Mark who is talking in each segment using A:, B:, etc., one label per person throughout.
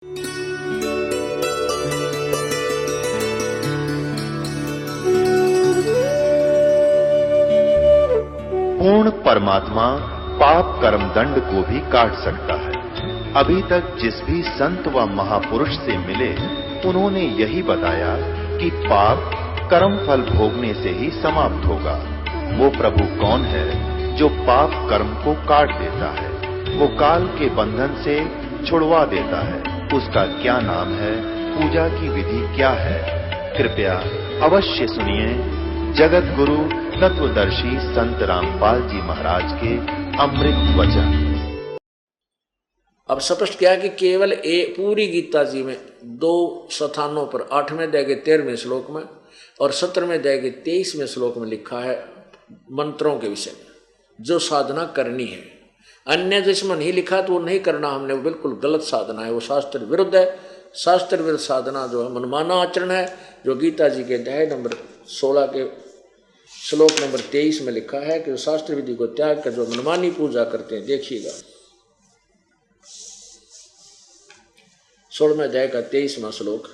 A: पूर्ण परमात्मा पाप कर्म दंड को भी काट सकता है। अभी तक जिस भी संत व महापुरुष से मिले उन्होंने यही बताया कि पाप कर्म फल भोगने से ही समाप्त होगा। वो प्रभु कौन है जो पाप कर्म को काट देता है, वो काल के बंधन से छुड़वा देता है। उसका क्या नाम है, पूजा की विधि क्या है? कृपया अवश्य सुनिए जगत गुरु तत्वदर्शी संत रामपाल जी महाराज के अमृत वचन।
B: अब स्पष्ट किया कि केवल पूरी गीता जी में 2 स्थानों पर 8वें अध्याय के 13वें श्लोक में और 17वें अध्याय के 23वें श्लोक में लिखा है मंत्रों के विषय में जो साधना करनी है। अन्य जिसमें नहीं लिखा तो वो नहीं करना हमने, वो बिल्कुल गलत साधना है, वो शास्त्र विरुद्ध है। शास्त्र विरुद्ध साधना जो है मनमाना आचरण है, जो गीता जी के अध्याय नंबर 16 के श्लोक नंबर 23 में लिखा है कि शास्त्र विधि को त्याग कर जो मनमानी पूजा करते हैं। देखिएगा 16वें अध्याय का 23वां श्लोक,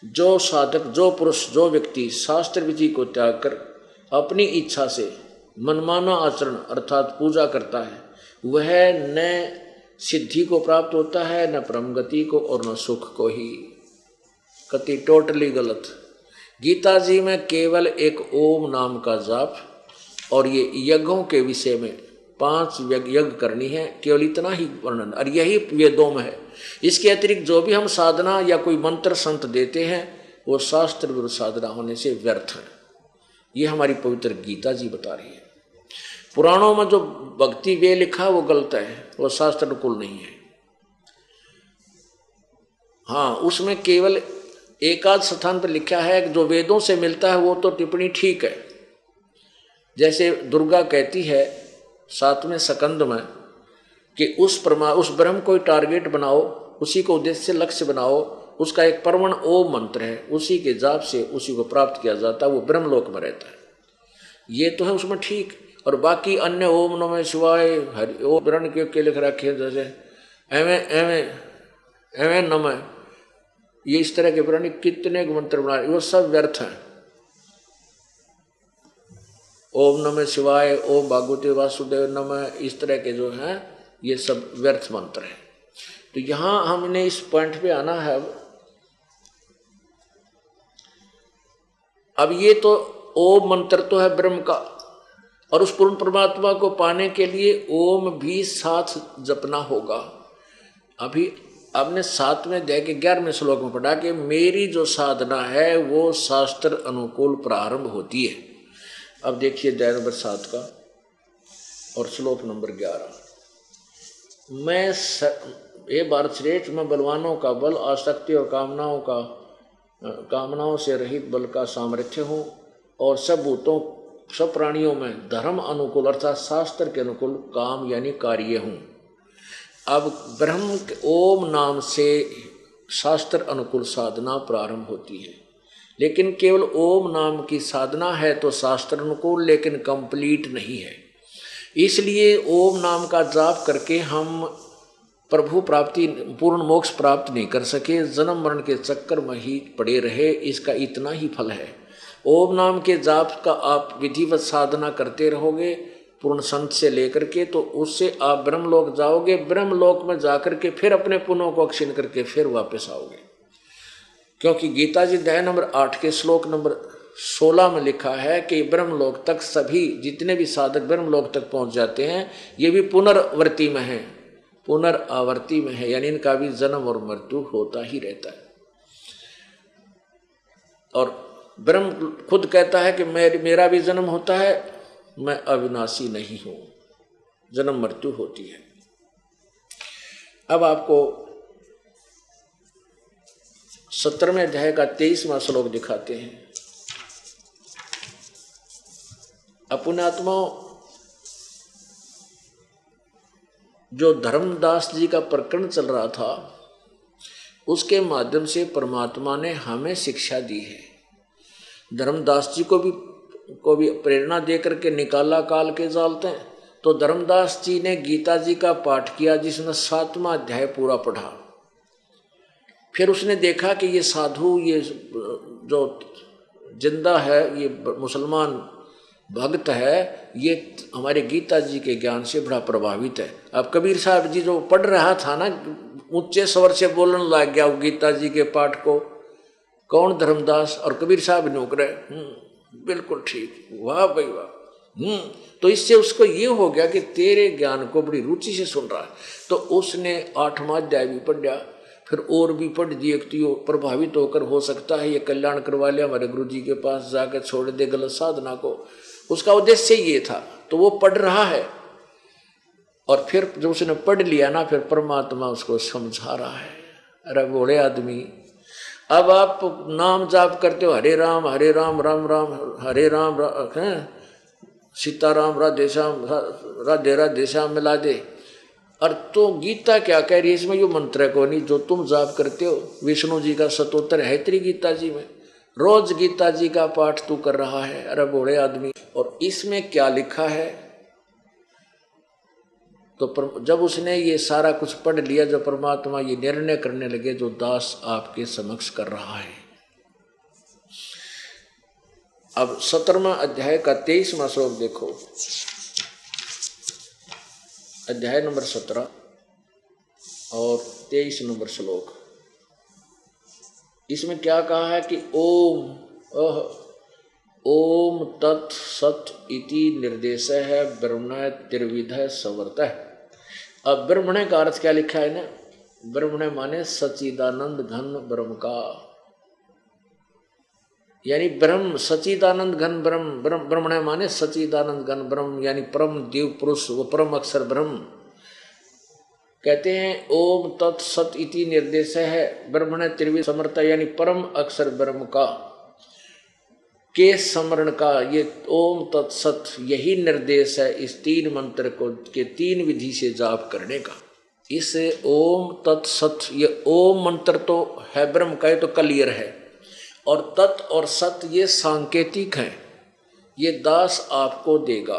B: जो साधक, जो पुरुष, जो व्यक्ति शास्त्र विधि को त्याग कर अपनी इच्छा से मनमाना आचरण अर्थात पूजा करता है, वह न सिद्धि को प्राप्त होता है, न परम गति को और न सुख को ही। कति टोटली गलत। गीता जी में केवल एक ओम नाम का जाप और ये यज्ञों के विषय में 5 यज्ञ करनी है, केवल इतना ही वर्णन, और यही वेदों में है। इसके अतिरिक्त जो भी हम साधना या कोई मंत्र संत देते हैं वो शास्त्र विरुद्ध साधना होने से व्यर्थ है। ये हमारी पवित्र गीता जी बता रही है। पुराणों में जो भक्ति वे लिखा वो गलत है, वो शास्त्र अनुकूल नहीं है। हाँ, उसमें केवल एकाध स्थान पर लिखा है कि जो वेदों से मिलता है वो तो टिप्पणी ठीक है। जैसे दुर्गा कहती है 7वें स्कंद में कि उस ब्रह्म को टारगेट बनाओ, उसी को उद्देश्य लक्ष्य बनाओ, उसका एक परमण ओम मंत्र है, उसी के जाप से उसी को प्राप्त किया जाता है, वो ब्रह्मलोक में रहता है। ये तो है उसमें ठीक। और बाकी अन्य ओम नमः शिवाय हरि ओम ब्रण के लिख रखे जैसे एवे नमः, ये इस तरह के ब्रण कितने मंत्र बना रहे, वो सब व्यर्थ हैं। ओम नमः शिवाय, ओम भागवते वासुदेव नमः, इस तरह के जो हैं ये सब व्यर्थ मंत्र हैं। तो यहाँ हमने इस पॉइंट पे आना है। अब ये तो ओम मंत्र तो है ब्रह्म का, और उस पूर्ण परमात्मा को पाने के लिए ओम भी साथ जपना होगा। अभी आपने 7वें अध्याय के 11वें श्लोक में पढ़ा कि मेरी जो साधना है वो शास्त्र अनुकूल प्रारंभ होती है। अब देखिए अध्याय नंबर 7 का और श्लोक नंबर 11, ये भारत श्रेष्ठ, मैं बलवानों का बल, आसक्ति और कामनाओं से रहित बल का सामर्थ्य हूँ, और सब भूतों सब प्राणियों में धर्म अनुकूल अर्थात शास्त्र के अनुकूल काम यानी कार्य हूँ। अब ब्रह्म ओम नाम से शास्त्र अनुकूल साधना प्रारंभ होती है, लेकिन केवल ओम नाम की साधना है तो शास्त्र अनुकूल, लेकिन कंप्लीट नहीं है। इसलिए ओम नाम का जाप करके हम प्रभु प्राप्ति, पूर्ण मोक्ष प्राप्त नहीं कर सके, जन्म मरण के चक्कर में ही पड़े रहे, इसका इतना ही फल है। ओम नाम के जाप का आप विधिवत साधना करते रहोगे पूर्ण संत से लेकर के, तो उससे आप ब्रह्मलोक जाओगे। ब्रह्मलोक में जाकर के फिर अपने पुण्यों को अक्षीण करके फिर वापस आओगे, क्योंकि गीता जी अध्याय नंबर 8 के श्लोक नंबर 16 में लिखा है कि ब्रह्मलोक तक सभी जितने भी साधक ब्रह्मलोक तक पहुंच जाते हैं ये भी पुनर्वर्ती में है, पुनरावर्ती में है, यानी इनका भी जन्म और मृत्यु होता ही रहता है। और ब्रह्म खुद कहता है कि मेरा भी जन्म होता है, मैं अविनाशी नहीं हूं, जन्म मृत्यु होती है। अब आपको 17वें अध्याय का 23वां श्लोक दिखाते हैं। अपुण्यात्माओं, जो धर्मदास जी का प्रकरण चल रहा था उसके माध्यम से परमात्मा ने हमें शिक्षा दी है। धर्मदास जी को भी प्रेरणा दे करके निकाला काल के जालते, तो धर्मदास जी ने गीता जी का पाठ किया जिसमें 7वां अध्याय पूरा पढ़ा। फिर उसने देखा कि ये साधु, ये जो जिंदा है, ये मुसलमान भक्त है, ये हमारे गीता जी के ज्ञान से बड़ा प्रभावित है। अब कबीर साहब जी जो पढ़ रहा था ना, ऊंचे स्वर से बोलने लग गया वो गीता जी के पाठ को। कौन? धर्मदास। और कबीर साहब नोक रहे, बिल्कुल ठीक, वाह भाई वाह। तो इससे उसको ये हो गया कि तेरे ज्ञान को बड़ी रुचि से सुन रहा है। तो उसने 8वां अध्याय भी पढ़ लिया, फिर और भी पढ़ दिए। तो प्रभावित होकर हो सकता है ये कल्याण करवा लिया, हमारे गुरु जी के पास जाकर छोड़ दे गलत साधना को। उसका उद्देश्य ये था। तो वो पढ़ रहा है, और फिर जब उसने पढ़ लिया ना, फिर परमात्मा उसको समझा रहा है। अरे बूढ़े आदमी, अब आप नाम जाप करते हो, हरे राम राम राम हरे राम, सीताराम राधे श्याम राधे राधे श्याम मिला दे। और तो गीता क्या कह रही है इसमें? यो मंत्र को नहीं जो तुम जाप करते हो, विष्णु जी का शतोत्तर है तेरी गीता जी में, रोज गीता जी का पाठ तू कर रहा है। अरे बूढ़े आदमी, और इसमें क्या लिखा है? तो जब उसने ये सारा कुछ पढ़ लिया, जो परमात्मा ये निर्णय करने लगे जो दास आपके समक्ष कर रहा है। अब 17वां अध्याय का 23वां श्लोक देखो, अध्याय नंबर 17 और 23 नंबर श्लोक। इसमें क्या कहा है कि ओम तत् सत इति निर्देश है ब्रह्मण त्रिविध संवर्तः। अब ब्रह्मण का अर्थ क्या लिखा है ना? ब्रह्मण माने सच्चिदानंद घन ब्रह्म का, यानी ब्रह्म सच्चिदानंद घन ब्रह्म। ब्रह्मण माने सच्चिदानंद घन ब्रह्म, यानी परम देव पुरुष, वो परम अक्षर ब्रह्म। कहते हैं ओम तत् सत इति निर्देश है ब्रह्मण त्रिविध समर्थ, यानी परम अक्षर ब्रह्म का के स्मरण का ये ओम तत्सत, यही निर्देश है इस 3 मंत्र को के 3 विधि से जाप करने का। इस ओम तत्सत, ये ओम मंत्र तो है ब्रह्म का, ये तो क्लियर है, और तत् और सत ये सांकेतिक हैं, ये दास आपको देगा।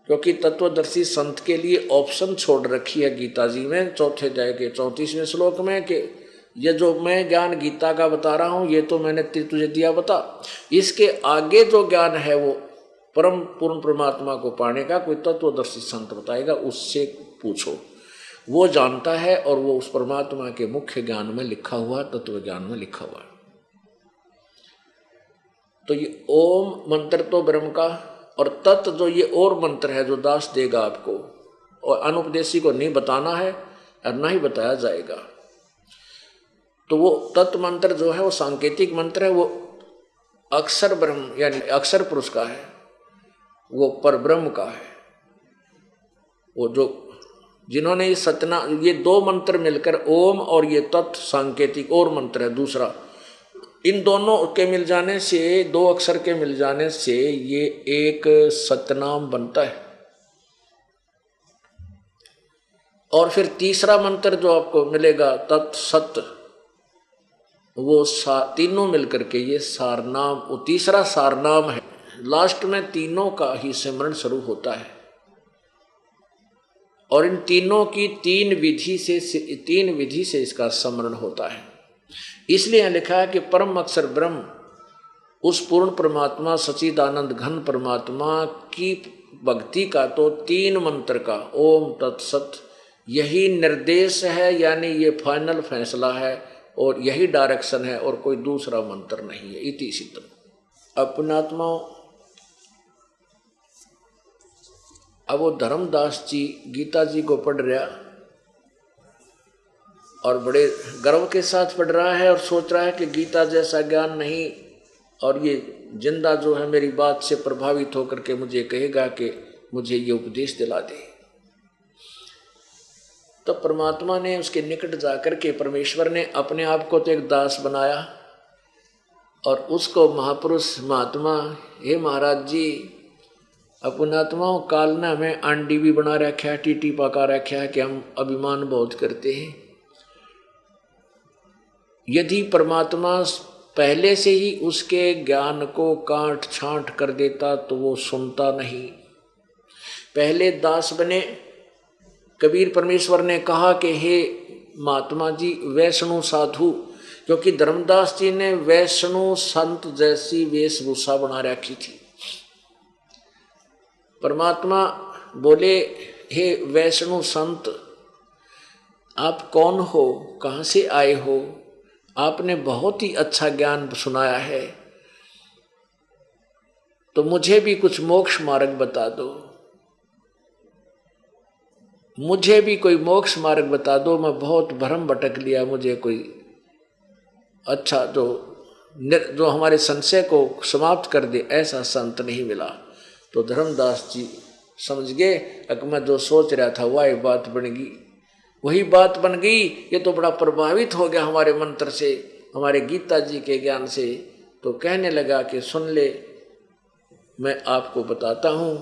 B: क्योंकि तत्वदर्शी संत के लिए ऑप्शन छोड़ रखी है गीता जी में 4th अध्याय के 34वें श्लोक में कि ये जो मैं ज्ञान गीता का बता रहा हूँ ये तो मैंने तुझे दिया बता, इसके आगे जो ज्ञान है वो परम पूर्ण परमात्मा को पाने का कोई तत्वदर्शी संत बताएगा, उससे पूछो, वो जानता है और वो उस परमात्मा के मुख्य ज्ञान में लिखा हुआ, तत्व ज्ञान में लिखा हुआ। तो ये ओम मंत्र तो ब्रह्म का, और तत् जो ये और मंत्र है जो दास देगा आपको, और अनुपदेशी को नहीं बताना है और ना ही बताया जाएगा। तो वो तत्व मंत्र जो है वो सांकेतिक मंत्र है, वो अक्षर ब्रह्म यानी अक्षर पुरुष का है, वो पर ब्रह्म का है। वो जो जिन्होंने ये सतना, ये 2 मंत्र मिलकर ओम और ये तत् सांकेतिक और मंत्र है दूसरा, इन दोनों के मिल जाने से, 2 अक्षर के मिल जाने से ये एक सतनाम बनता है। और फिर तीसरा मंत्र जो आपको मिलेगा तत् सत, वो तीनों मिलकर के ये सारनाम, वो तीसरा सारनाम है। लास्ट में तीनों का ही सिमरण शुरू होता है, और इन तीनों की 3 विधि से इसका स्मरण होता है। इसलिए यह लिखा है कि परम अक्षर ब्रह्म, उस पूर्ण परमात्मा सच्चिदानंद घन परमात्मा की भक्ति का तो 3 मंत्र का ओम तत्सत यही निर्देश है, यानी ये फाइनल फैसला है और यही डायरेक्शन है, और कोई दूसरा मंत्र नहीं है। इति सिद्धम। अपनात्माओं, अब वो धर्मदास जी गीता जी को पढ़ रहा और बड़े गर्व के साथ पढ़ रहा है और सोच रहा है कि गीता जैसा ज्ञान नहीं, और ये जिंदा जो है मेरी बात से प्रभावित होकर के मुझे कहेगा कि मुझे ये उपदेश दिला दे। तो परमात्मा ने उसके निकट जाकर के, परमेश्वर ने अपने आप को तो एक दास बनाया और उसको महापुरुष महात्मा, हे महाराज जी अपनात्माओं, काल ने हमें आंडी भी बना रखा है, टीटी पका रखा है कि हम अभिमान बहुत करते हैं। यदि परमात्मा पहले से ही उसके ज्ञान को काट छांट कर देता तो वो सुनता नहीं। पहले दास बने। कबीर परमेश्वर ने कहा कि हे महात्मा जी वैष्णु साधु, क्योंकि धर्मदास जी ने वैष्णु संत जैसी वेशभूषा बना रखी थी। परमात्मा बोले, हे वैष्णु संत, आप कौन हो, कहाँ से आए हो? आपने बहुत ही अच्छा ज्ञान सुनाया है, तो मुझे भी कुछ मोक्ष मार्ग बता दो, मुझे भी कोई मोक्ष मार्ग बता दो। मैं बहुत भ्रम भटक लिया, मुझे कोई अच्छा जो हमारे संशय को समाप्त कर दे ऐसा संत नहीं मिला। तो धर्मदास जी समझ गए कि मैं जो सोच रहा था वही बात बन गई, वही बात बन गई। ये तो बड़ा प्रभावित हो गया हमारे मंत्र से, हमारे गीता जी के ज्ञान से। तो कहने लगा कि सुन ले, मैं आपको बताता हूँ।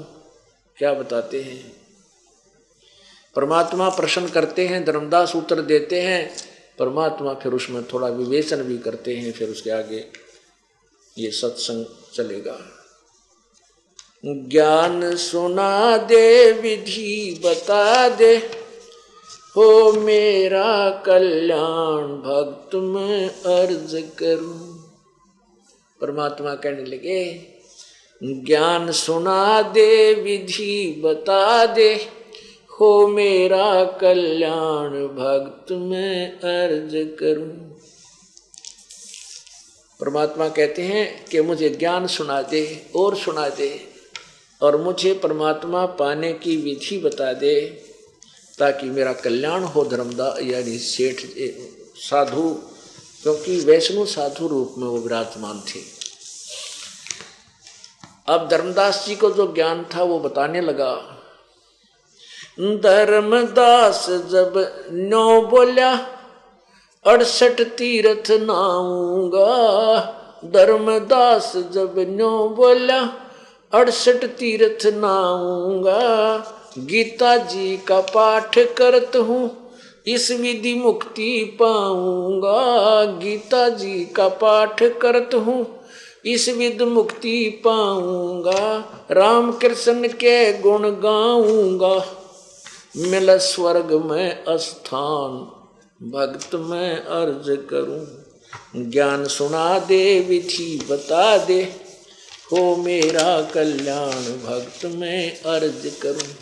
B: क्या बताते हैं? परमात्मा प्रश्न करते हैं, धर्मदास उत्तर देते हैं। परमात्मा फिर उसमें थोड़ा विवेचन भी करते हैं, फिर उसके आगे ये सत्संग चलेगा। ज्ञान सुना दे, विधि बता दे, हो मेरा कल्याण भक्त में अर्ज करूं। परमात्मा कहने लगे, ज्ञान सुना दे, विधि बता दे, हो मेरा कल्याण भक्त में अर्ज करूं। परमात्मा कहते हैं कि मुझे ज्ञान सुना दे और सुना दे, और मुझे परमात्मा पाने की विधि बता दे, ताकि मेरा कल्याण हो। धर्मदास यानी सेठ साधु, क्योंकि वैष्णु साधु रूप में वो विराजमान थे। अब धर्मदास जी को जो ज्ञान था वो बताने लगा। धर्मदास जब नो बोल्या, 68 तीर्थ नाऊंगा। धर्मदास जब नो बोल्या, 68 तीर्थ नाऊंगा। गीता जी का पाठ करत हूँ, इस विधि मुक्ति पाऊंगा। गीता जी का पाठ करत हूँ, इस विधि मुक्ति पाऊंगा। राम कृष्ण के गुण गाऊंगा, मिल स्वर्ग में स्थान भक्त में अर्ज करूं। ज्ञान सुना दे, विधि बता दे, हो मेरा कल्याण भक्त में अर्ज करूं।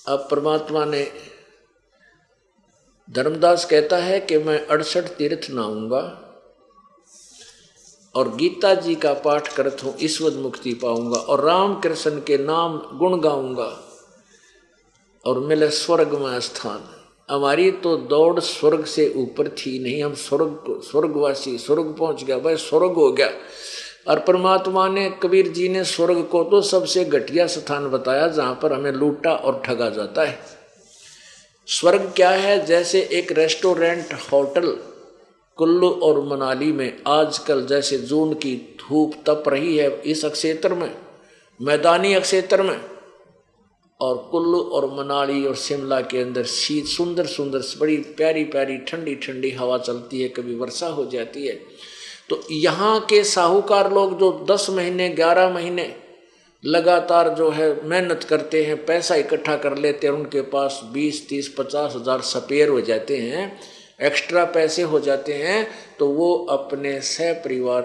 B: अब परमात्मा ने, धर्मदास कहता है कि मैं 68 तीर्थ नहाऊंगा और गीता जी का पाठ करत हूँ, ईश्वर मुक्ति पाऊंगा, और राम कृष्ण के नाम गुण गाऊंगा और मिले स्वर्ग में स्थान। हमारी तो दौड़ स्वर्ग से ऊपर थी नहीं, हम स्वर्गवासी, स्वर्ग पहुंच गया भाई, स्वर्ग हो गया। और परमात्मा ने, कबीर जी ने स्वर्ग को तो सबसे घटिया स्थान बताया जहां पर हमें लूटा और ठगा जाता है। स्वर्ग क्या है? जैसे एक रेस्टोरेंट, होटल कुल्लू और मनाली में आजकल जैसे जून की धूप तप रही है इस क्षेत्र में, मैदानी क्षेत्र में, और कुल्लू और मनाली और शिमला के अंदर शीत सुंदर सुंदर बड़ी प्यारी प्यारी ठंडी ठंडी हवा चलती है, कभी वर्षा हो जाती है। तो यहाँ के साहूकार लोग जो 10 महीने 11 महीने लगातार जो है मेहनत करते हैं, पैसा इकट्ठा कर लेते हैं, उनके पास 20, 30, 50 हजार स्पेयर हो जाते हैं, एक्स्ट्रा पैसे हो जाते हैं, तो वो अपने सह परिवार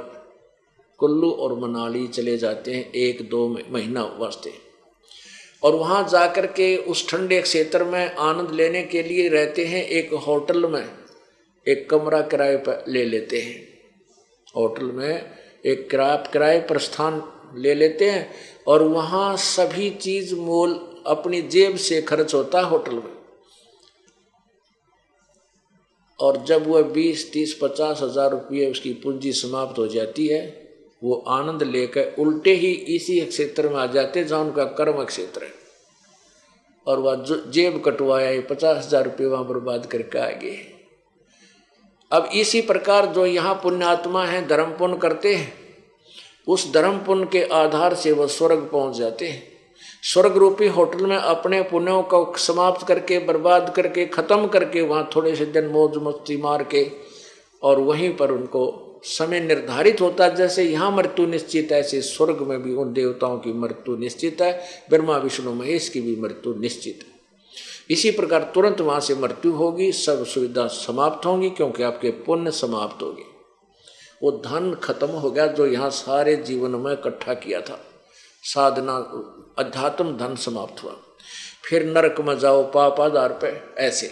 B: कुल्लू और मनाली चले जाते हैं 1-2 महीना वास्ते, और वहाँ जाकर के उस ठंडे क्षेत्र में आनंद लेने के लिए रहते हैं। एक होटल में एक कमरा किराए पर ले लेते हैं, होटल में एक किराए पर स्थान ले लेते हैं, और वहाँ सभी चीज मोल अपनी जेब से खर्च होता है होटल में। और जब वह 20, 30, 50 हजार रुपये उसकी पूंजी समाप्त हो जाती है, वो आनंद लेकर उल्टे ही इसी क्षेत्र में आ जाते जहाँ उनका कर्म क्षेत्र है, और वह जेब कटवाया 50 हजार रुपये वहाँ बर्बाद करके आ गए। अब इसी प्रकार जो यहाँ पुण्यात्मा हैं, धर्म पुण्य करते हैं, उस धर्म पुण्य के आधार से वह स्वर्ग पहुँच जाते हैं। स्वर्ग रूपी होटल में अपने पुण्यों को समाप्त करके, बर्बाद करके, ख़त्म करके, वहाँ थोड़े से दिन मौज मस्ती मार के, और वहीं पर उनको समय निर्धारित होता है, जैसे यहाँ मृत्यु निश्चित है ऐसे स्वर्ग में भी उन देवताओं की मृत्यु निश्चित है, ब्रह्मा विष्णु महेश की भी मृत्यु निश्चित है। इसी प्रकार तुरंत वहां से मृत्यु होगी, सब सुविधा समाप्त होंगी, क्योंकि आपके पुण्य समाप्त होगी। वो धन खत्म हो गया जो यहाँ सारे जीवन में इकट्ठा किया था, साधना अध्यात्म धन समाप्त हुआ। फिर नरक में जाओ पाप आधार पे ऐसे।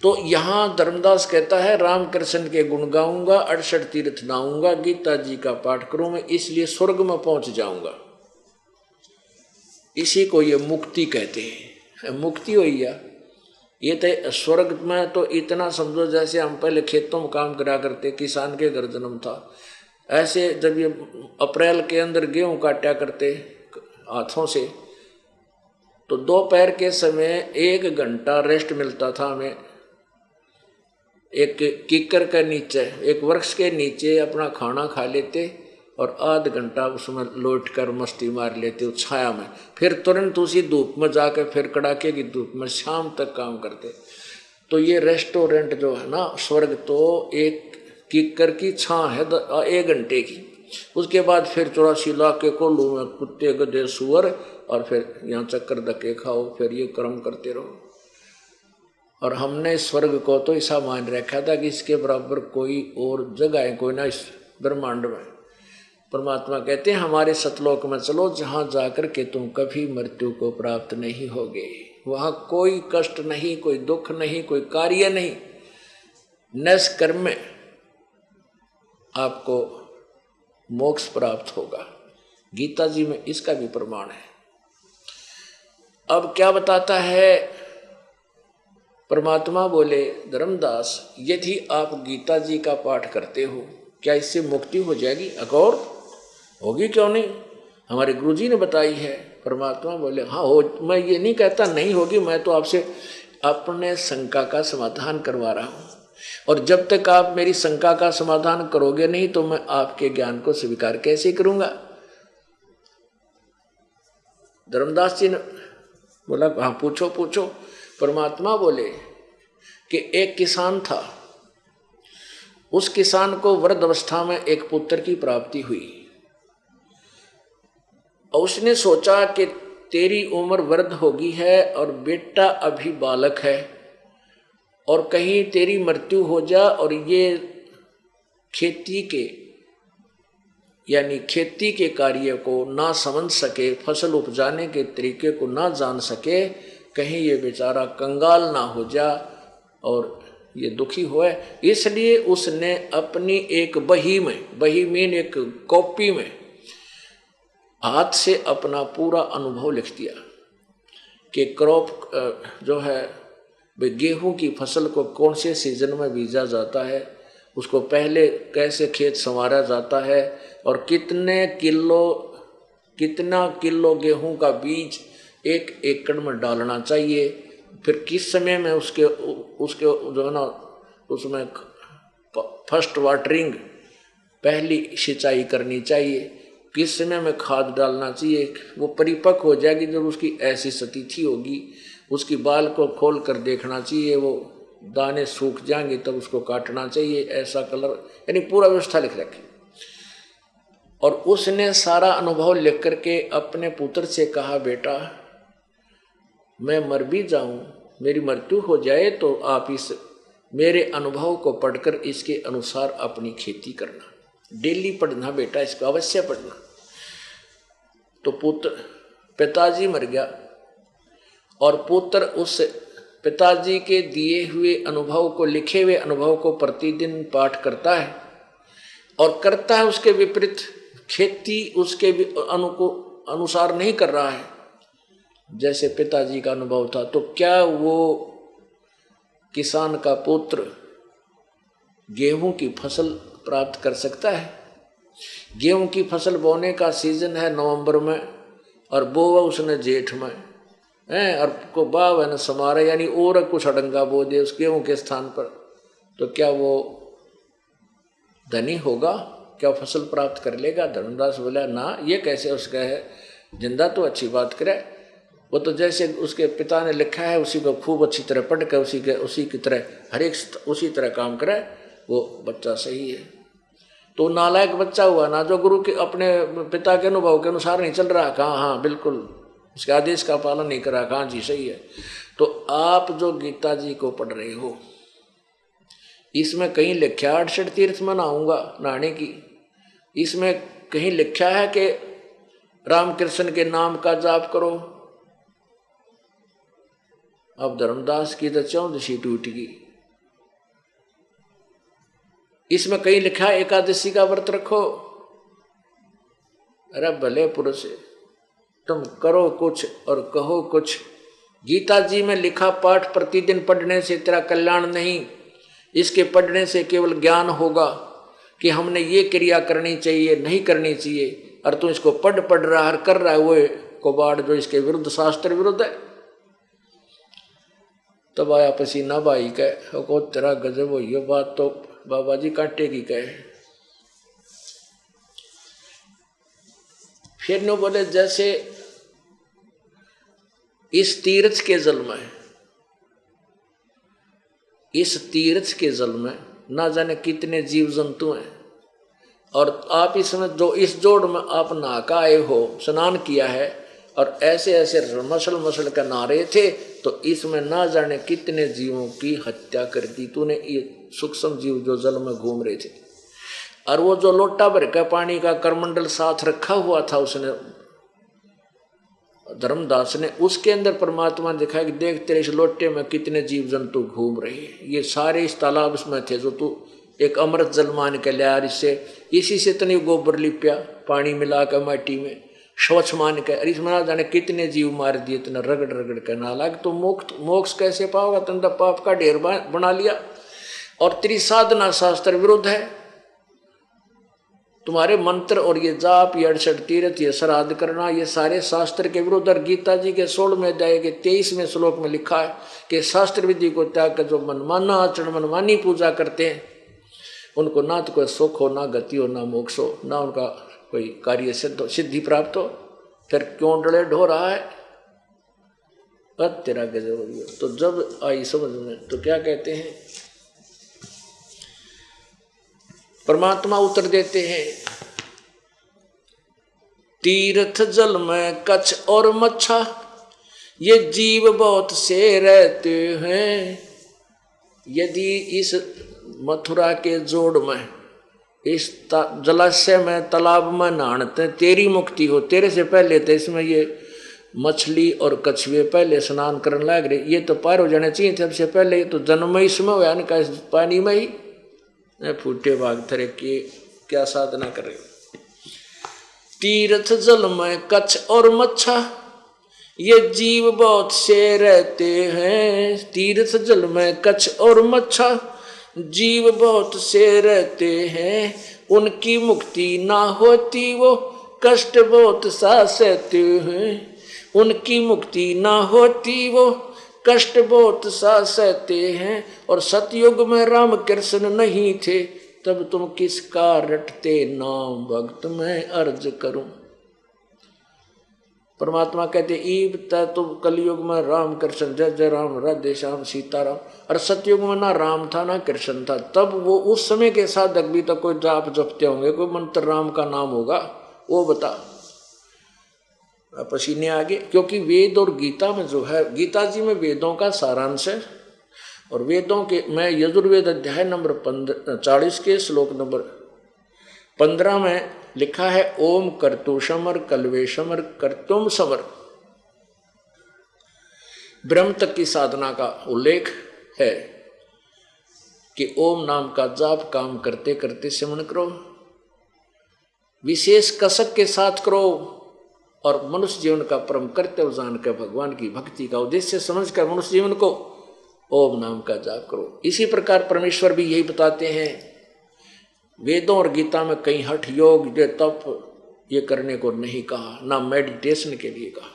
B: तो यहाँ धर्मदास कहता है रामकृष्ण के गुण गाऊंगा, 68 तीर्थ नाऊंगा, गीता जी का पाठ करूं मैं, इसलिए स्वर्ग में पहुंच जाऊंगा। इसी को ये मुक्ति कहते हैं। मुक्ति हुई या ये तो स्वर्ग में तो इतना समझो जैसे हम पहले खेतों में काम करा करते, किसान के घर जन्म था, ऐसे जब ये अप्रैल के अंदर गेहूं काटा करते हाथों से, तो दोपहर के समय 1 घंटा रेस्ट मिलता था हमें। एक कीकर के नीचे, एक वृक्ष के नीचे अपना खाना खा लेते और आध घंटा उसमें लौट कर मस्ती मार लेते उस छाया में, फिर तुरंत उसी धूप में जाकर फिर कड़ाके की धूप में शाम तक काम करते। तो ये रेस्टोरेंट जो है ना स्वर्ग, तो एक कीकर की छां है 1 घंटे की, उसके बाद फिर 84 लाख के कोल्हू में कुत्ते गधे सुअर, और फिर यहाँ चक्कर धक्के खाओ, फिर ये कर्म करते रहो। और हमने स्वर्ग को तो ऐसा मान रखा था कि इसके बराबर कोई और जगह है कोई ना इस ब्रह्मांड में। परमात्मा कहते हैं हमारे सतलोक में चलो, जहाँ जाकर के तुम कभी मृत्यु को प्राप्त नहीं होगे। वहाँ कोई कष्ट नहीं, कोई दुख नहीं, कोई कार्य नहीं, निष्कर्म में आपको मोक्ष प्राप्त होगा। गीता जी में इसका भी प्रमाण है। अब क्या बताता है परमात्मा? बोले धर्मदास, यदि आप गीता जी का पाठ करते हो, क्या इससे मुक्ति हो जाएगी? अकौर होगी, क्यों नहीं, हमारे गुरुजी ने बताई है। परमात्मा बोले हाँ हो, मैं ये नहीं कहता नहीं होगी, मैं तो आपसे अपने शंका का समाधान करवा रहा हूँ, और जब तक आप मेरी शंका का समाधान करोगे नहीं तो मैं आपके ज्ञान को स्वीकार कैसे करूँगा? धर्मदास जी ने बोला हाँ पूछो पूछो। परमात्मा बोले कि एक किसान था, उस किसान को वृद्ध अवस्था में एक पुत्र की प्राप्ति हुई, और उसने सोचा कि तेरी उम्र वृद्ध होगी है और बेटा अभी बालक है, और कहीं तेरी मृत्यु हो जा और ये खेती के यानी खेती के कार्य को ना समझ सके, फसल उपजाने के तरीके को ना जान सके, कहीं ये बेचारा कंगाल ना हो जा और ये दुखी होए। इसलिए उसने अपनी एक बही में एक कॉपी में हाथ से अपना पूरा अनुभव लिख दिया कि क्रॉप जो है गेहूं की फसल को कौन से सीजन में बीजा जाता है, उसको पहले कैसे खेत संवारा जाता है, और कितना किलो गेहूं का बीज 1 एकड़ में डालना चाहिए, फिर किस समय में उसके जो है ना उसमें फर्स्ट वाटरिंग पहली सिंचाई करनी चाहिए, किस समय में खाद डालना चाहिए। वो परिपक्व हो जाएगी जब उसकी ऐसी स्थिति होगी, उसकी बाल को खोल कर देखना चाहिए, वो दाने सूख जाएंगे तब उसको काटना चाहिए, ऐसा कलर, यानी पूरा व्यवस्था लिख रखी। और उसने सारा अनुभव लिख करके अपने पुत्र से कहा बेटा मैं मर भी जाऊं, मेरी मृत्यु हो जाए तो आप इस मेरे अनुभव को पढ़कर इसके अनुसार अपनी खेती करना, डेली पढ़ना बेटा, इसको अवश्य पढ़ना। तो पिताजी मर गया और पुत्र उस पिताजी के दिए हुए अनुभव को, लिखे हुए अनुभव को प्रतिदिन पाठ करता है, और करता है उसके विपरीत, खेती उसके अनुसार नहीं कर रहा है जैसे पिताजी का अनुभव था। तो क्या वो किसान का पुत्र गेहूं की फसल प्राप्त कर सकता है? गेहूं की फसल बोने का सीजन है नवंबर में, और बोवा उसने जेठ में है, और को बाव है न समारा, यानी और कुछ अडंगा बो दे उस गेहूं के स्थान पर, तो क्या वो धनी होगा? क्या फसल प्राप्त कर लेगा? धर्मदास बोला ना, ये कैसे उसका है, जिंदा तो अच्छी बात करे, वो तो जैसे उसके पिता ने लिखा है उसी को खूब अच्छी तरह पढ़ कर उसी की तरह हर एक उसी तरह काम करे, वो बच्चा सही है। तो नालायक बच्चा हुआ ना, जो गुरु के अपने पिता के अनुभव के अनुसार नहीं चल रहा। कहाँ हाँ बिल्कुल उसके आदेश का पालन नहीं करा। कहाँ जी सही है। तो आप जो गीता जी को पढ़ रहे हो, इसमें कहीं लिखा 68 तीर्थ में नहाऊंगा नहाने की, इसमें कहीं लिखा है कि रामकृष्ण के नाम का जाप करो। अब धर्मदास की तो चौदसी टूट गई। इसमें कहीं लिखा है एकादशी का व्रत रखो। अरे भले पुरुष तुम करो कुछ और कहो कुछ। गीता जी में लिखा पाठ प्रतिदिन पढ़ने से तेरा कल्याण नहीं, इसके पढ़ने से केवल ज्ञान होगा कि हमने ये क्रिया करनी चाहिए नहीं करनी चाहिए। और तू इसको पढ़ रहा है कर रहा है वो कबाड़ जो इसके विरुद्ध शास्त्र विरुद्ध है। तब आया पसीना भाई कह को तेरा गजब हो, ये बात तो बाबा जी कांटे की कहे। फिर नो बोले जैसे इस तीर्थ के जल में, इस तीर्थ के जल में ना जाने कितने जीव जंतु हैं, और आप इसमें जो इस जोड़ में आप नहा का आए हो, स्नान किया है और ऐसे ऐसे मसल का नहा रहे थे, तो इसमें ना जाने कितने जीवों की हत्या कर दी तूने। ये सूक्ष्म जीव जो जल में घूम रहे थे, और वो जो लोटा भर का पानी का करमंडल साथ रखा हुआ था उसने धर्मदास ने, उसके अंदर परमात्मा ने दिखाया कि देख तेरे इस लोटे में कितने जीव जंतु घूम रहे हैं। ये सारे इस तालाब में थे जो तू एक अमृत जल मान के लिया, इससे इसी से तनी गोबर लिपिया पानी मिला कर माटी में स्वच्छ मान के, अरे इसमें ना जाने कितने जीव मार दिए इतना रगड़ रगड़ के। ना लाग तो मोक्ष कैसे पाओगा, तंदा पाप का ढेर बना लिया। और तेरी साधना शास्त्र विरुद्ध है। तुम्हारे मंत्र और ये जाप, ये 68 तीर्थ, ये श्राद्ध करना, ये सारे शास्त्र के विरुद्ध। और गीता जी के 16वें अध्याय के 23वें श्लोक में लिखा है कि शास्त्र विधि को त्याग कर जो मनमाना आचरण मनमानी पूजा करते हैं, उनको ना तो कोई सुख हो, ना गति हो, ना मोक्ष हो, ना उनका कोई कार्य सिद्धि प्राप्त हो। फिर क्यों डले ढो रहा है, तेरा गजब हो गया। तो जब आई समझ में तो क्या कहते हैं, परमात्मा उत्तर देते हैं, तीर्थ जल में कच्छ और मच्छा ये जीव बहुत से रहते हैं। यदि इस मथुरा के जोड़ में, इस जलाशय में, तालाब में नहाते तेरी मुक्ति हो। तेरे से पहले तो इसमें ये मछली और कछुए पहले स्नान करने लग रहे, ये तो पार हो जाने चाहिए थे सबसे पहले। ये तो जन्म में इसमें हुआ ना, इस पानी में ही फूटे भाग थरे की क्या साधना कर रहे हो। तीर्थ जल में कच्छ और मच्छा ये जीव बहुत से रहते हैं। तीर्थ जल में कच्छ और मच्छा जीव बहुत से रहते हैं। उनकी मुक्ति ना होती वो कष्ट बहुत सा सहते हैं। उनकी मुक्ति ना होती वो कष्ट बहुत सा सहते हैं। और सतयुग में राम कृष्ण नहीं थे, तब तुम किसका रटते नाम भक्त मैं अर्ज करूं। परमात्मा कहते ईब तुम कलयुग में राम कृष्ण जय जय राम राधे श्याम सीताराम। और सतयुग में ना राम था ना कृष्ण था, तब वो उस समय के साधक भी तो कोई जाप जपते होंगे, कोई मंत्र राम का नाम होगा, वो बता। पसीने आगे, क्योंकि वेद और गीता में जो है, गीता जी में वेदों का सारांश है। और वेदों के मैं यजुर्वेद अध्याय नंबर 40 के श्लोक नंबर 15 में लिखा है, ओम कर्तु समर कलवे समर कर्तुम समर। ब्रह्म तक की साधना का उल्लेख है कि ओम नाम का जाप काम करते करते सिमरन करो, विशेष कसक के साथ करो, और मनुष्य जीवन का परम कर्तव्य जानकर भगवान की भक्ति का उद्देश्य समझकर मनुष्य जीवन को ओम नाम का जाप करो। इसी प्रकार परमेश्वर भी यही बताते हैं। वेदों और गीता में कहीं हठ योग तप ये करने को नहीं कहा, ना मेडिटेशन के लिए कहा।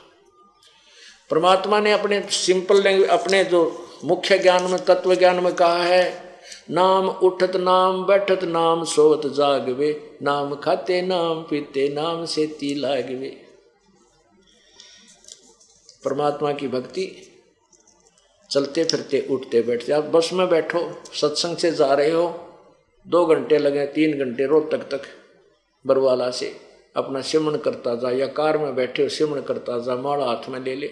B: परमात्मा ने अपने सिंपल लैंग्वेज, अपने जो मुख्य ज्ञान में, तत्व ज्ञान में कहा है, नाम उठत नाम बैठत नाम सोवत जागवे, नाम खाते नाम पीते नाम सेती लागवे। परमात्मा की भक्ति चलते फिरते उठते बैठते। आप बस में बैठो, सत्संग से जा रहे हो, 2 घंटे लगे, 3 घंटे रोहतक तक बरवाला से अपना सिमरन करता जा, या कार में बैठे हो सिमरन करता जा, माला हाथ में ले ले,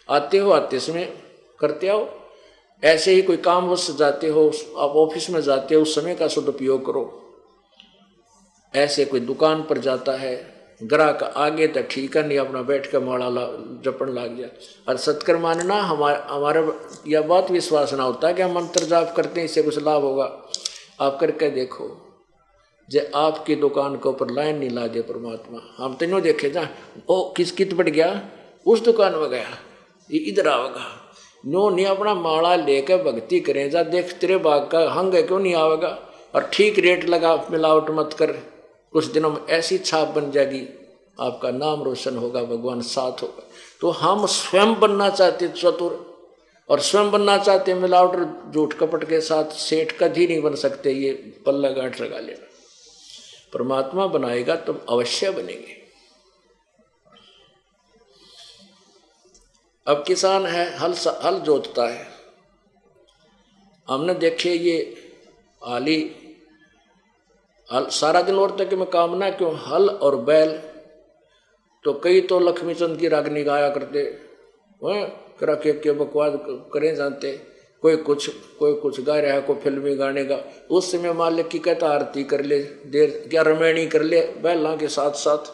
B: आते समय करते आओ। ऐसे ही कोई काम वश जाते हो, आप ऑफिस में जाते हो, उस समय का सदुपयोग करो। ऐसे कोई दुकान पर जाता है, ग्राहक आगे तो ठीक है, नहीं अपना बैठ कर माला जपन लाग जाए। और सत्कर मानना हमारा यह बात विश्वास ना होता है कि हम मंत्र जाप करते हैं इससे कुछ लाभ होगा। आप करके देखो, जे आपकी दुकान के ऊपर लाइन नहीं ला दे परमात्मा, हम तो नहीं देखे जा ओ किस कित बढ़ गया, उस दुकान में गया, ये इधर आवेगा, नो नहीं अपना माला लेकर भक्ति करें जा, देख तेरे बाग का हंग है क्यों नहीं आवेगा। और ठीक रेट लगा, मिलावट मत कर, कुछ दिनों में ऐसी छाप बन जाएगी, आपका नाम रोशन होगा, भगवान साथ होगा। तो हम स्वयं बनना चाहते चतुर, और स्वयं बनना चाहते मिलावट झूठ कपट के साथ सेठ कभी नहीं बन सकते, ये पल्ला गांठ लगा लेना। परमात्मा बनाएगा तो अवश्य बनेंगे। अब किसान है, हल जोतता है, हमने देखे ये आली सारा दिन और तक में काम ना क्यों, हल और बैल तो कई तो लक्ष्मी चंद की रागनी गाया करते, करा के बकवास करें जानते, कोई कुछ गा रहा है, कोई फिल्मी गाने का। उस समय मालिक की कहता आरती कर ले, देर क्या रमैनी कर ले बैलों के साथ साथ,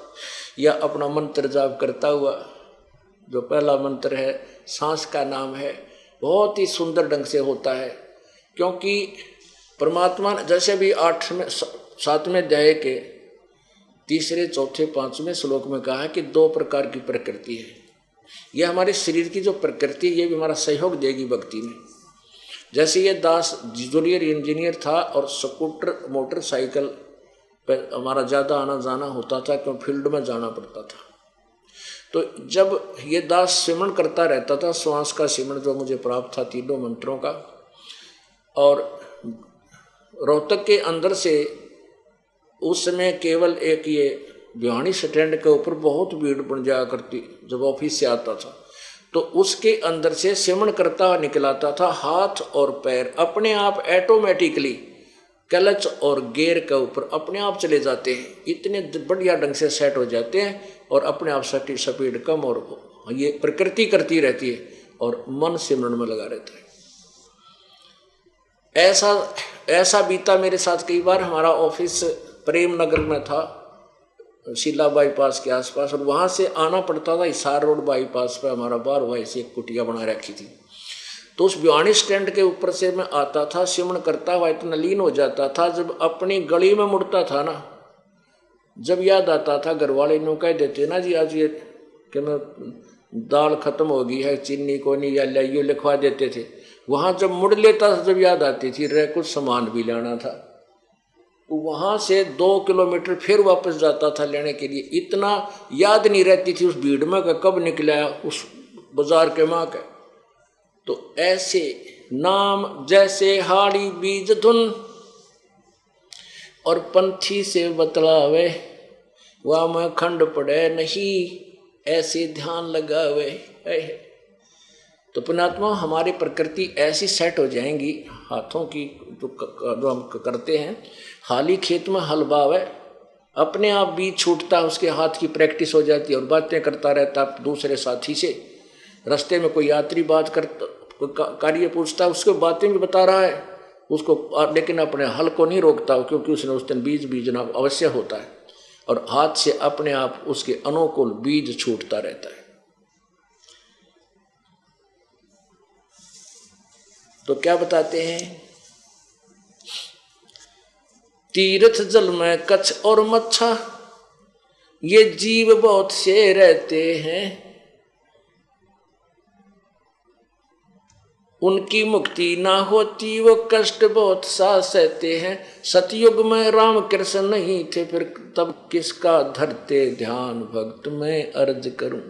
B: या अपना मंत्र जाप करता हुआ। जो पहला मंत्र है सांस का नाम है, बहुत ही सुंदर ढंग से होता है, क्योंकि परमात्मा ने जैसे भी 7वें अध्याय के 3, 4, 5वें श्लोक में कहा है कि 2 प्रकार की प्रकृति है। यह हमारे शरीर की जो प्रकृति, ये भी हमारा सहयोग देगी भक्ति में। जैसे ये दास जूनियर इंजीनियर था और स्कूटर मोटरसाइकिल पर हमारा ज़्यादा आना जाना होता था, क्यों फील्ड में जाना पड़ता था। तो जब ये दास सिमरन करता रहता था, श्वास का सिमरन जो मुझे प्राप्त था 3 मंत्रों का, और रोहतक के अंदर से उस समय केवल एक ये भिवानी स्टैंड के ऊपर बहुत भीड़ बन जाया करती जब ऑफिस से आता था, तो उसके अंदर से सिमरन करता हुआ निकलाता था। हाथ और पैर अपने आप ऑटोमेटिकली क्लच और गियर के ऊपर अपने आप चले जाते हैं, इतने बढ़िया ढंग से सेट हो जाते हैं, और अपने आप स्पीड कम, और ये प्रकृति करती रहती है और मन सिमरन में लगा रहता है। ऐसा बीता मेरे साथ कई बार। हमारा ऑफिस प्रेम नगर में था, शीला बाईपास के आसपास, और वहाँ से आना पड़ता था हिसार रोड बाईपास पे। हमारा बार भाई से एक कुटिया बना रखी थी, तो उस भिवानी स्टैंड के ऊपर से मैं आता था, सिमरन करता हुआ इतना लीन हो जाता था। जब अपनी गली में मुड़ता था ना, जब याद आता था, घर वाले नो कह देते ना जी आज ये कि मैं दाल खत्म हो गई है, चीनी को नहीं, या लाइयो लिखवा देते थे। वहाँ जब मुड़ लेता था, जब याद आती थी रे कुछ सामान भी लाना था, वहाँ से 2 किलोमीटर फिर वापस जाता था लेने के लिए। इतना याद नहीं रहती थी उस भीड़ में कि कब निकला उस बाजार के माँ के। तो ऐसे नाम जैसे हाड़ी बीज धुन, और पंथी से बतलावे, वह में खंड पड़े नहीं, ऐसे ध्यान लगावे। तो पुण्यात्मा हमारी प्रकृति ऐसी सेट हो जाएंगी, हाथों की जो हम करते हैं, हाली खेत में हल बावे, अपने आप बीज छूटता, उसके हाथ की प्रैक्टिस हो जाती है, और बातें करता रहता दूसरे साथी से। रास्ते में कोई यात्री बात करता, कोई कार्य पूछता, उसको बातें भी बता रहा है उसको, लेकिन अपने हल को नहीं रोकता, क्योंकि उसने उस दिन बीज बीजना अवश्य होता है, और हाथ से अपने आप उसके अनुकूल बीज छूटता रहता है। तो क्या बताते हैं, तीर्थ जल में कच्छ और मच्छा, ये जीव बहुत से रहते हैं, उनकी मुक्ति ना होती, वो कष्ट बहुत सा सहते हैं। सतयुग में राम कृष्ण नहीं थे, फिर तब किसका धरते ध्यान भक्त में अर्ज करूं।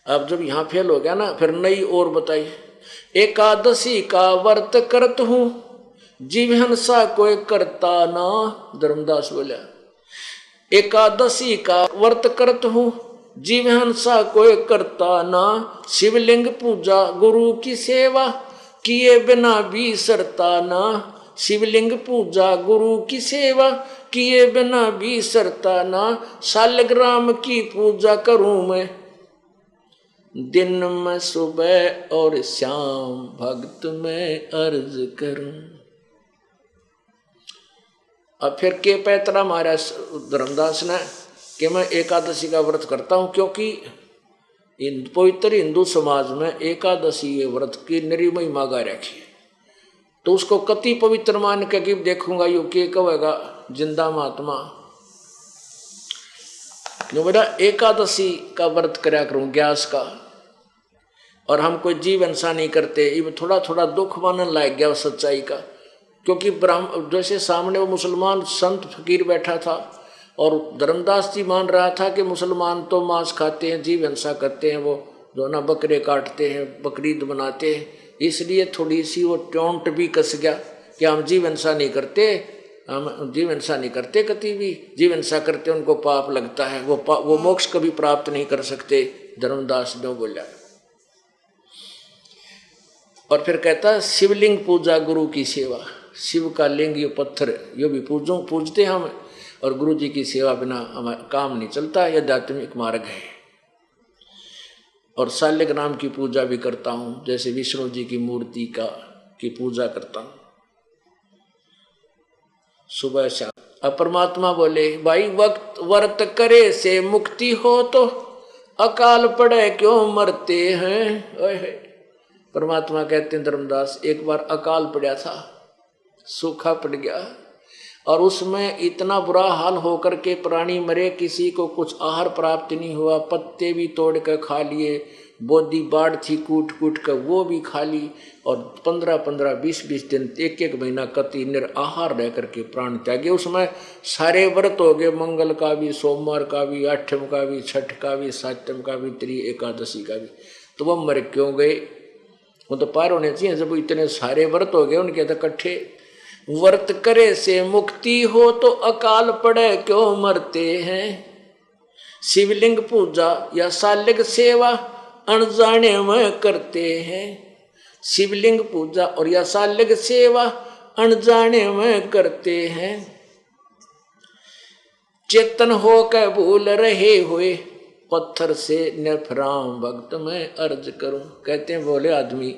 B: अब जब यहाँ फेल हो गया ना, फिर नई और बताई। एकादशी का व्रत करत हूं, जीव हिंसा कोई करता ना, धर्मदास बोला। एकादशी का व्रत करत हूं, जीव हिंसा कोई करता ना, शिवलिंग पूजा गुरु की सेवा, किए बिना भी सरता ना, शिवलिंग पूजा गुरु की सेवा, किए बिना भी सरता ना, शालिग्राम की पूजा करूं मैं, दिन में सुबह और शाम भक्त में अर्ज करूं। अब फिर के पैतरा मारा धर्मदास ने कि मैं एकादशी का व्रत करता हूं, क्योंकि पवित्र हिंदू समाज में एकादशी ये व्रत की निरी महिमा गा रखी है। तो उसको कति पवित्र मान के कि देखूंगा यू के कहेगा जिंदा महात्मा, जो मेरा एकादशी का व्रत कराया करूं ग्यास का, और हम कोई जीवन सा नहीं करते, ये थोड़ा थोड़ा दुख मानने लायक गया उस सच्चाई का। क्योंकि ब्राह्मण जैसे सामने वो मुसलमान संत फकीर बैठा था और धर्मदास जी मान रहा था कि मुसलमान तो मांस खाते हैं, जीव हिंसा करते हैं, वो जो ना बकरे काटते हैं, बकरीद बनाते हैं, इसलिए थोड़ी सी वो टोंट भी कस गया कि हम जीव हिंसा नहीं करते, हम जीव हिंसा नहीं करते, कभी भी जीव हिंसा करते उनको पाप लगता है, वो मोक्ष कभी प्राप्त नहीं कर सकते। धर्मदास ने बोला और फिर कहता शिवलिंग पूजा गुरु की सेवा, शिव का लिंग ये पत्थर ये भी पूजते हम, और गुरु जी की सेवा बिना हमारा काम नहीं चलता, यह आध्यात्मिक मार्ग है। और शालिग्राम की पूजा भी करता हूँ, जैसे विष्णु जी की मूर्ति की पूजा करता हूँ सुबह शाम। अब परमात्मा बोले भाई वक्त व्रत करे से मुक्ति हो, तो अकाल पड़े क्यों मरते हैं। परमात्मा कहते हैं धर्मदास एक बार अकाल पड़ा था, सूखा पड़ गया, और उसमें इतना बुरा हाल होकर के प्राणी मरे, किसी को कुछ आहार प्राप्त नहीं हुआ, पत्ते भी तोड़ कर खा लिए, बोधी बाढ़ थी कूट कूट कर वो भी खा ली, और 15-15, 20-20 दिन, एक महीना कति निराहार रह करके प्राण त्यागे। उसमें सारे व्रत हो गए, मंगल का भी, सोमवार का भी, आठम का भी, छठ का भी, सातम का भी, त्रि एकादशी का भी। तो वह मर क्यों गए? वो तो पार होने चाहिए, जब इतने सारे व्रत हो गए उनके तो इकट्ठे। व्रत करे से मुक्ति हो, तो अकाल पड़े क्यों मरते हैं। शिवलिंग पूजा या शालिग सेवा अनजाने में करते हैं। शिवलिंग पूजा और या शालिग सेवा अनजाने में करते हैं। चेतन हो के भूल रहे हुए, पत्थर से नफराम भक्त में अर्ज करूं। कहते हैं बोले आदमी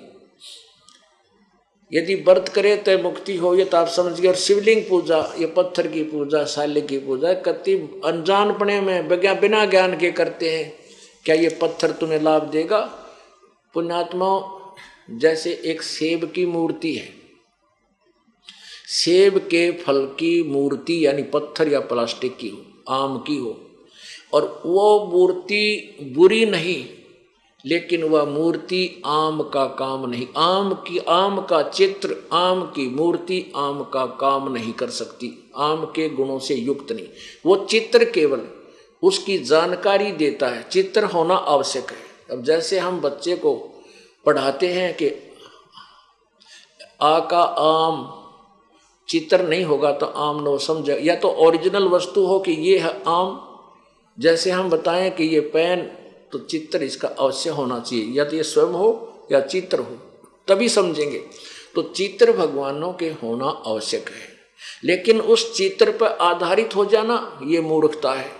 B: यदि व्रत करे तो मुक्ति हो, ये तो आप समझिए। और शिवलिंग पूजा, ये पत्थर की पूजा, शालिग की पूजा कति अनजानपने में बिना ज्ञान के करते हैं। क्या ये पत्थर तुम्हें लाभ देगा? पुण्यात्माओं, जैसे एक सेब की मूर्ति है, सेब के फल की मूर्ति यानी पत्थर या प्लास्टिक की हो, आम की हो, और वो मूर्ति बुरी नहीं, लेकिन वह मूर्ति आम का काम नहीं, आम का चित्र, आम की मूर्ति आम का काम नहीं कर सकती, आम के गुणों से युक्त नहीं। वो चित्र केवल उसकी जानकारी देता है, चित्र होना आवश्यक है। अब जैसे हम बच्चे को पढ़ाते हैं कि आ का आम, चित्र नहीं होगा तो आम न समझे, या तो ओरिजिनल वस्तु हो कि ये है आम। जैसे हम बताएं कि ये पेन, तो चित्र इसका अवश्य होना चाहिए, या तो ये स्वयं हो या चित्र हो, तभी समझेंगे। तो चित्र भगवानों के होना आवश्यक है, लेकिन उस चित्र पर आधारित हो जाना ये मूर्खता है।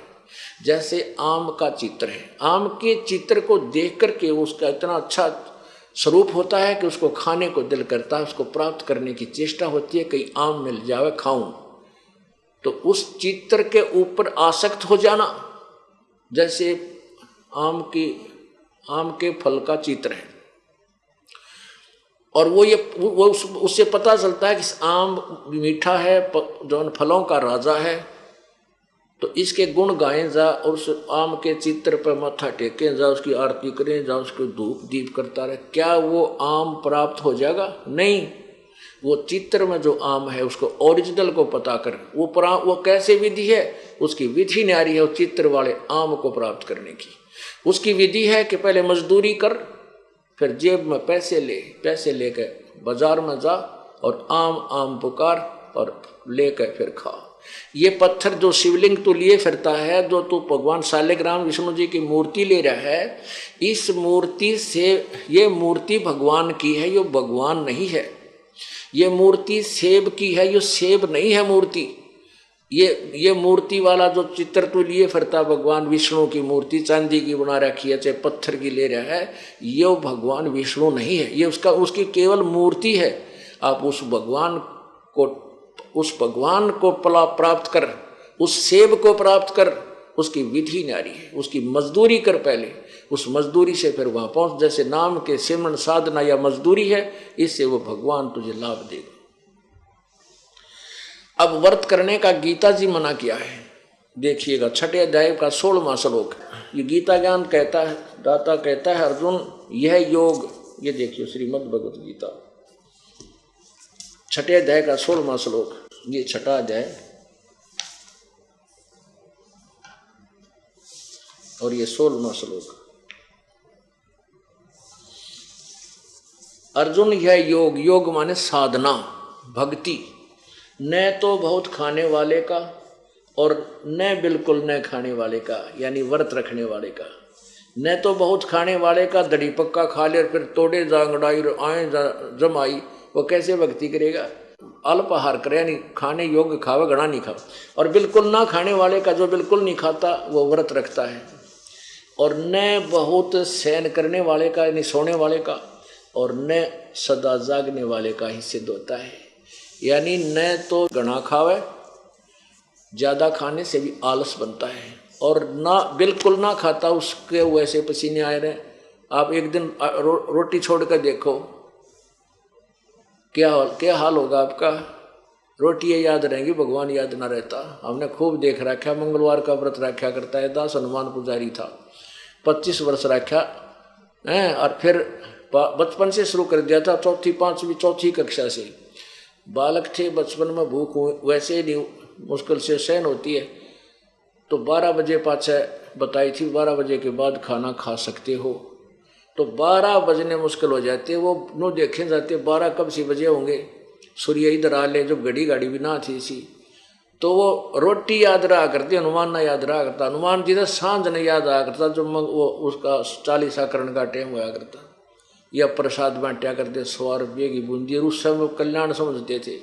B: जैसे आम का चित्र है, आम के चित्र को देख करके उसका इतना अच्छा स्वरूप होता है कि उसको खाने को दिल करता है, उसको प्राप्त करने की चेष्टा होती है, कहीं आम मिल जावे खाऊं। तो उस चित्र के ऊपर आसक्त हो जाना, जैसे आम के फल का चित्र है, और वो उससे पता चलता है कि आम मीठा है, जो फलों का राजा है, तो इसके गुण गाएं जा, और उस आम के चित्र पर माथा टेकें जा, उसकी आरती करें जा, उसको धूप दीप करता रहे। क्या वो आम प्राप्त हो जाएगा? नहीं। वो चित्र में जो आम है उसको ओरिजिनल को पता कर, वो कैसे विधि है, उसकी विधि न्यारी है उस चित्र वाले आम को प्राप्त करने की। उसकी विधि है कि पहले मजदूरी कर, फिर जेब में पैसे लेकर बाजार में जा और आम पुकार और लेकर फिर खा। ये पत्थर जो शिवलिंग तू लिए फिरता है, जो तू भगवान शालिग्राम विष्णु जी की मूर्ति ले रहा है, इस मूर्ति से, ये मूर्ति भगवान की है, ये भगवान नहीं है। ये मूर्ति सेब की है, ये सेब नहीं है मूर्ति। ये मूर्ति वाला जो चित्र तो लिए फिरता भगवान विष्णु की मूर्ति चांदी की बना रखी है, चाहे पत्थर की ले रहा है, ये भगवान विष्णु नहीं है, ये उसकी केवल मूर्ति है। आप उस भगवान को प्राप्त कर, उस सेब को प्राप्त कर, उसकी विधि न्यारी है, उसकी मजदूरी कर पहले, उस मजदूरी से फिर वहां पहुंच। जैसे नाम के सिमरन साधना या मजदूरी है, इससे वो भगवान तुझे लाभ देगा। अब व्रत करने का गीता जी मना किया है, देखिएगा 6 अध्याय का 16वां श्लोक। ये गीता ज्ञान कहता है, दाता कहता है अर्जुन यह योग, ये देखिए श्रीमद् भगवत गीता 6 अध्याय का 16वां श्लोक, ये 6 अध्याय और ये 16वां श्लोक। अर्जुन यह योग, योग माने साधना भक्ति, न तो बहुत खाने वाले का और न बिल्कुल न खाने वाले का, यानी व्रत रखने वाले का। न तो बहुत खाने वाले का दड़ी पक्का खा ले और फिर तोड़े जांगड़ाई आए जमाई, वो कैसे भक्ति करेगा? अल्पाहार करे, यानी खाने योग्य खावे, घना नहीं खावे। और बिल्कुल ना खाने वाले का, जो बिल्कुल नहीं खाता, वो व्रत रखता है। और न बहुत सहन करने वाले का, यानी सोने वाले का, और न सदा जागने वाले का ही सिद्ध होता है। यानी न तो घना खावे, ज्यादा खाने से भी आलस बनता है, और ना बिल्कुल ना खाता, उसके वैसे पसीने आए रहे। आप एक दिन रोटी छोड़ कर देखो क्या हाल होगा आपका। रोटी याद रहेंगी, भगवान याद ना रहता। हमने खूब देख रखा, मंगलवार का व्रत रखा करता है, दास हनुमान पुजारी था, 25 वर्ष रखा है, और फिर बचपन से शुरू कर दिया था, 4वीं 5वीं 4थी कक्षा से। बालक थे, बचपन में भूख वैसे नहीं मुश्किल से सहन होती है, तो 12 बजे पाछे बताई थी, 12 बजे के बाद खाना खा सकते हो। तो 12 बजने मुश्किल हो जाते, वो नो देखे जाते 12 कब से बजे होंगे, सूर्य इधर आ ले, जब गाड़ी भी ना थी सी। तो वो रोटी याद रहा करती, हनुमान ना याद रहा करता। हनुमान जी ने सांझ ने याद आया करता, जब वो उसका 40 का टाइम हुआ करता, या प्रसाद बांटा करते 100 रुपये की बूंदी, और उस समय कल्याण समझते थे।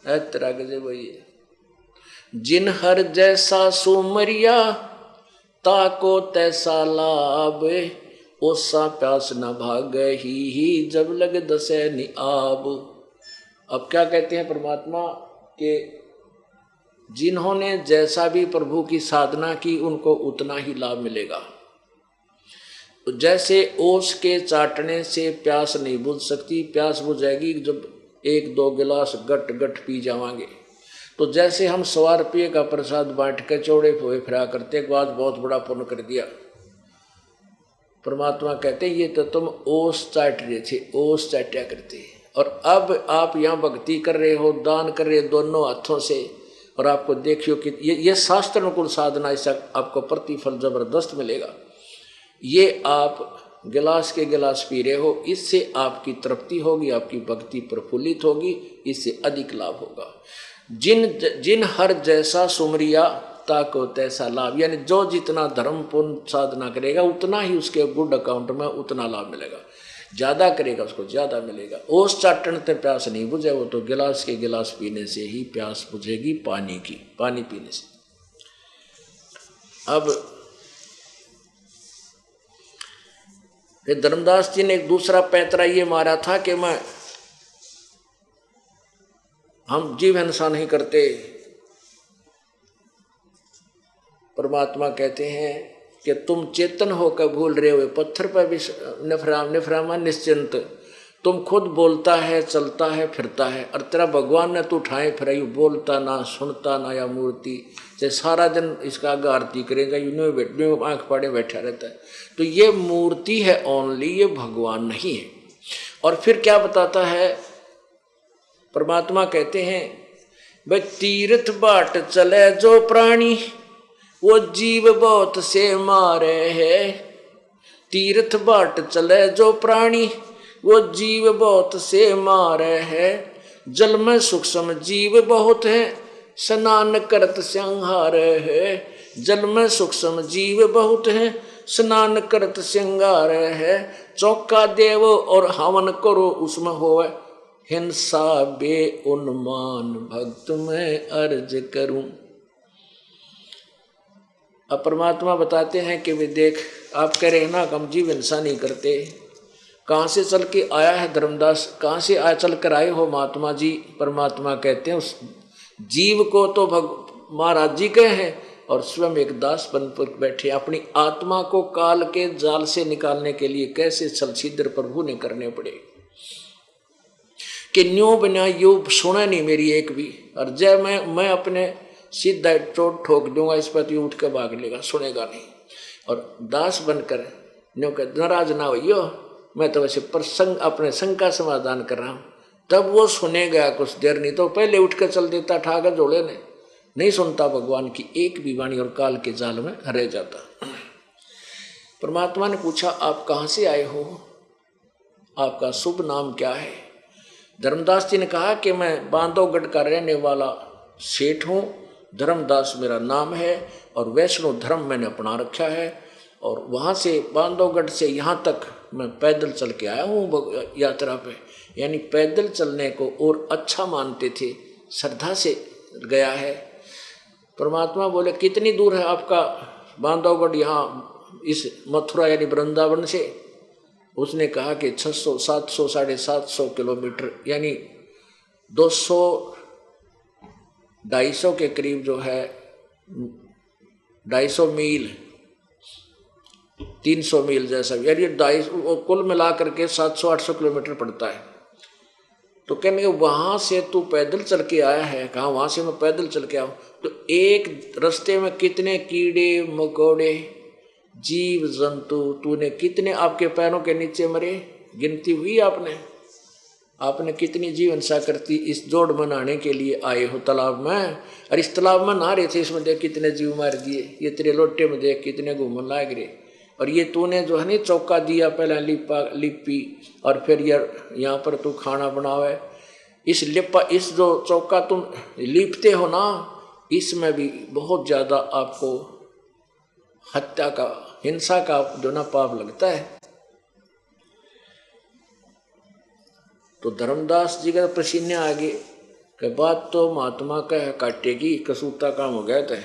B: तरह के भाई, जिन हर जैसा सुमरिया ताको तैसा लाभ, ओसा प्यास न भागे ही जब लग दसे निआब। अब क्या कहते हैं परमात्मा के, जिन्होंने जैसा भी प्रभु की साधना की, उनको उतना ही लाभ मिलेगा। जैसे ओस के चाटने से प्यास नहीं बुझ सकती, प्यास बुझेगी जब 1-2 गिलास गट गट पी जावांगे। तो जैसे हम 100 रुपये का प्रसाद बांट के चौड़े हुए फिरा करते, के बाद बहुत बड़ा पुण्य कर दिया। परमात्मा कहते ये तो तुम ओस चाट रहे थे, ओस चाटा करते, और अब आप यहाँ भक्ति कर रहे हो, दान कर रहे हो दोनों हाथों से, और आपको देखियो कि ये शास्त्र अनुकूल साधना, इससे आपको प्रतिफल जबरदस्त मिलेगा। ये आप गिलास के गिलास पी रहे हो, इससे आपकी तृप्ति होगी, आपकी भक्ति प्रफुल्लित होगी, इससे अधिक लाभ होगा। जिन हर जैसा सुमरिया ताको तैसा लाभ, यानी जो जितना धर्म पुण्य साधना करेगा, उतना ही उसके गुड अकाउंट में उतना लाभ मिलेगा। ज्यादा करेगा उसको ज्यादा मिलेगा। ओस चाटन ते प्यास नहीं बुझे, वो तो गिलास के गिलास पीने से ही प्यास बुझेगी, पानी पीने से। अब फिर धर्मदास जी ने एक दूसरा पैतरा ये मारा था कि हम जीव हिंसा नहीं करते। परमात्मा कहते हैं कि तुम चेतन होकर भूल रहे हो, पत्थर पर भी निफरामा निश्चिंत, तुम खुद बोलता है, चलता है, फिरता है, और तेरा भगवान ने तू उठाए फिराई, बोलता ना, सुनता ना, या मूर्ति से सारा दिन इसका आरती करेगा, यूं आंख पाड़े बैठा रहता है। तो ये मूर्ति है ओनली, ये भगवान नहीं है। और फिर क्या बताता है परमात्मा, कहते हैं भाई तीर्थ बाट चले जो प्राणी, वो जीव बहुत से मारे है। तीर्थ बाट चले जो प्राणी, वो जीव बहुत से मारे है। जल में सूक्ष्म जीव बहुत है, स्नान करत संहार है। जल में सूक्ष्म जीव बहुत है, स्नान करत श्रृंगार है। चौका देव और हवन करो उसमें होवे हिंसा बे उन्मान भक्त मैं अर्ज करूं। अब परमात्मा बताते हैं कि वे देख, आप कह रहे हैं ना हम जीव हिंसा नहीं करते, कहाँ से चल के आया है धर्मदास, कहाँ से आया चल कर आए हो महात्मा जी। परमात्मा कहते हैं उस जीव को तो महाराज जी कहे हैं और स्वयं एक दास बन पर बैठे, अपनी आत्मा को काल के जाल से निकालने के लिए कैसे छल छिद्र प्रभु ने करने पड़े कि न्यू बना यू सुना नहीं मेरी एक भी, और जय मैं अपने सीधा चोट ठोक दूंगा इस पर उठ के भाग लेगा, सुनेगा नहीं। और दास बनकर न्यू कह नाराज ना होइयो, मैं तो वैसे प्रसंग अपने संग का समाधान कर रहा हूं। तब वो सुनेगा कुछ देर, नहीं तो पहले उठ कर चल देता ठाकर जोड़े ने, नहीं सुनता भगवान की एक भी वाणी और काल के जाल में रह जाता। परमात्मा ने पूछा आप कहाँ से आए हो, आपका शुभ नाम क्या है। धर्मदास जी ने कहा कि मैं बांधवगढ़ का रहने वाला सेठ हूँ, धर्मदास मेरा नाम है और वैष्णव धर्म मैंने अपना रखा है, और वहाँ से बांधवगढ़ से यहाँ तक मैं पैदल चल के आया हूँ यात्रा पे, यानी पैदल चलने को और अच्छा मानते थे, श्रद्धा से गया है। परमात्मा बोले कितनी दूर है आपका बांधवगढ़ यहाँ इस मथुरा यानी वृंदावन से। उसने कहा कि 600 700 750 किलोमीटर यानी 200-250 के करीब जो है, 250 मील 300 मील जैसा, यानी 250 कुल मिला करके 700-800 किलोमीटर पड़ता है। तो कहने वहाँ से तू पैदल चल के आया है, कहा वहाँ से मैं पैदल चल के आऊँ। तो एक रास्ते में कितने कीड़े मकोड़े जीव जंतु तूने कितने आपके पैरों के नीचे मरे, गिनती हुई आपने? आपने कितनी जीव हिंसा करती, इस जोड़ बनाने के लिए आए हो तालाब में, और इस तालाब में नहा रहे थे, इसमें देख कितने जीव मार दिए, ये तेरे लोटे में देख कितने घूमन लाग रहे। और ये तूने जो है नहीं चौका दिया, पहले लिपी और फिर यहाँ पर तू खाना बनावे, इस लिपा इस जो चौका तुम लिपते हो ना, इसमें भी बहुत ज़्यादा आपको हत्या का हिंसा का जो ना पाप लगता है। तो धर्मदास जी का पसीने आ गए कि बात तो महात्मा का है काटेगी, कसूता काम हो गया था।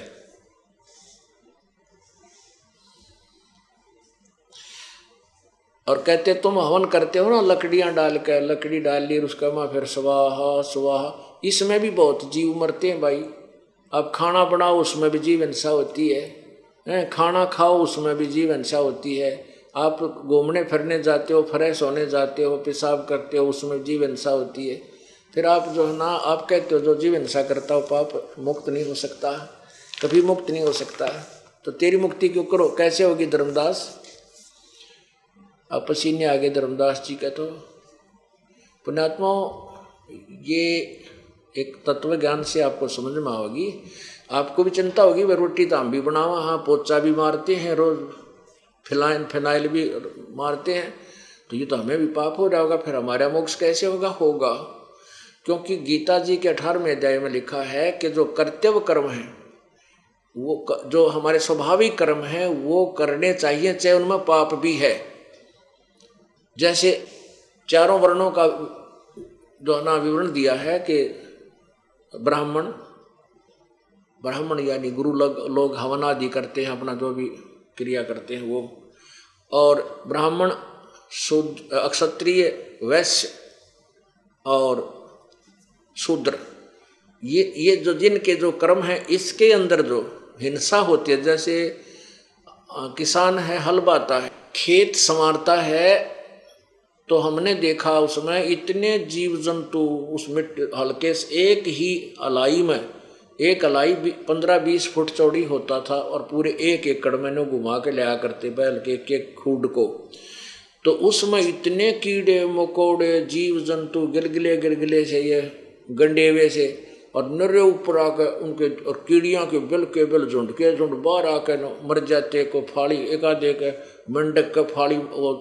B: और कहते तुम हवन करते हो ना लकड़ियां डाल कर, लकड़ी डाल ली उसका माँ फिर स्वाहा स्वाहा, इसमें भी बहुत जीव मरते हैं भाई। अब खाना बनाओ उसमें भी जीव हिंसा होती है, खाना खाओ उसमें भी जीव हिंसा होती है। आप घूमने फिरने जाते हो, फ्रेश होने जाते हो, पेशाब करते हो, उसमें जीव हिंसा होती है। फिर आप जो है ना, आप कहते हो जो जीव हिंसा करता हो पाप मुक्त नहीं हो सकता, कभी मुक्त नहीं हो सकता। तो तेरी मुक्ति क्यों करो, कैसे होगी धर्मदास? अब पसीने आगे धर्मदास जी का। तो पुण्यात्मा ये एक तत्व ज्ञान से आपको समझ में आओगी, आपको भी चिंता होगी, वे रोटी तो हम भी बनावा, हाँ पोचा भी मारते हैं रोज, फिनाइल भी मारते हैं, तो ये तो हमें भी पाप हो जाएगा, फिर हमारा मोक्ष कैसे होगा? क्योंकि गीता जी के 18वें अध्याय में लिखा है कि जो कर्तव्य कर्म है, वो जो हमारे स्वाभाविक कर्म है वो करने चाहिए, चाहे उनमें पाप भी है। जैसे चारों वर्णों का जो ना विवरण दिया है कि ब्राह्मण यानी गुरु लोग हवन आदि करते हैं, अपना जो भी क्रिया करते हैं वो, और ब्राह्मण शुद्ध, क्षत्रिय, वैश्य और शूद्र, ये जो जिनके जो कर्म है इसके अंदर जो हिंसा होती है, जैसे किसान है हल बाता है, खेत संवारता है, तो हमने देखा उसमें इतने जीव जंतु उस हल्के से एक ही अलाई में, एक अलाई 15-20 फुट चौड़ी होता था और पूरे 1 एकड़ में घुमा के लाया करते बैल के एक खूड को। तो उसमें इतने कीड़े मकोड़े जीव जंतु गिलगिले से, ये गंडेवे से, और नरे ऊपर आकर उनके और कीड़ियाँ के बिल झुंड के झुंड बाहर आकर मर जाते को फाड़ी, एक आधे के मंडक का फाड़ी, वो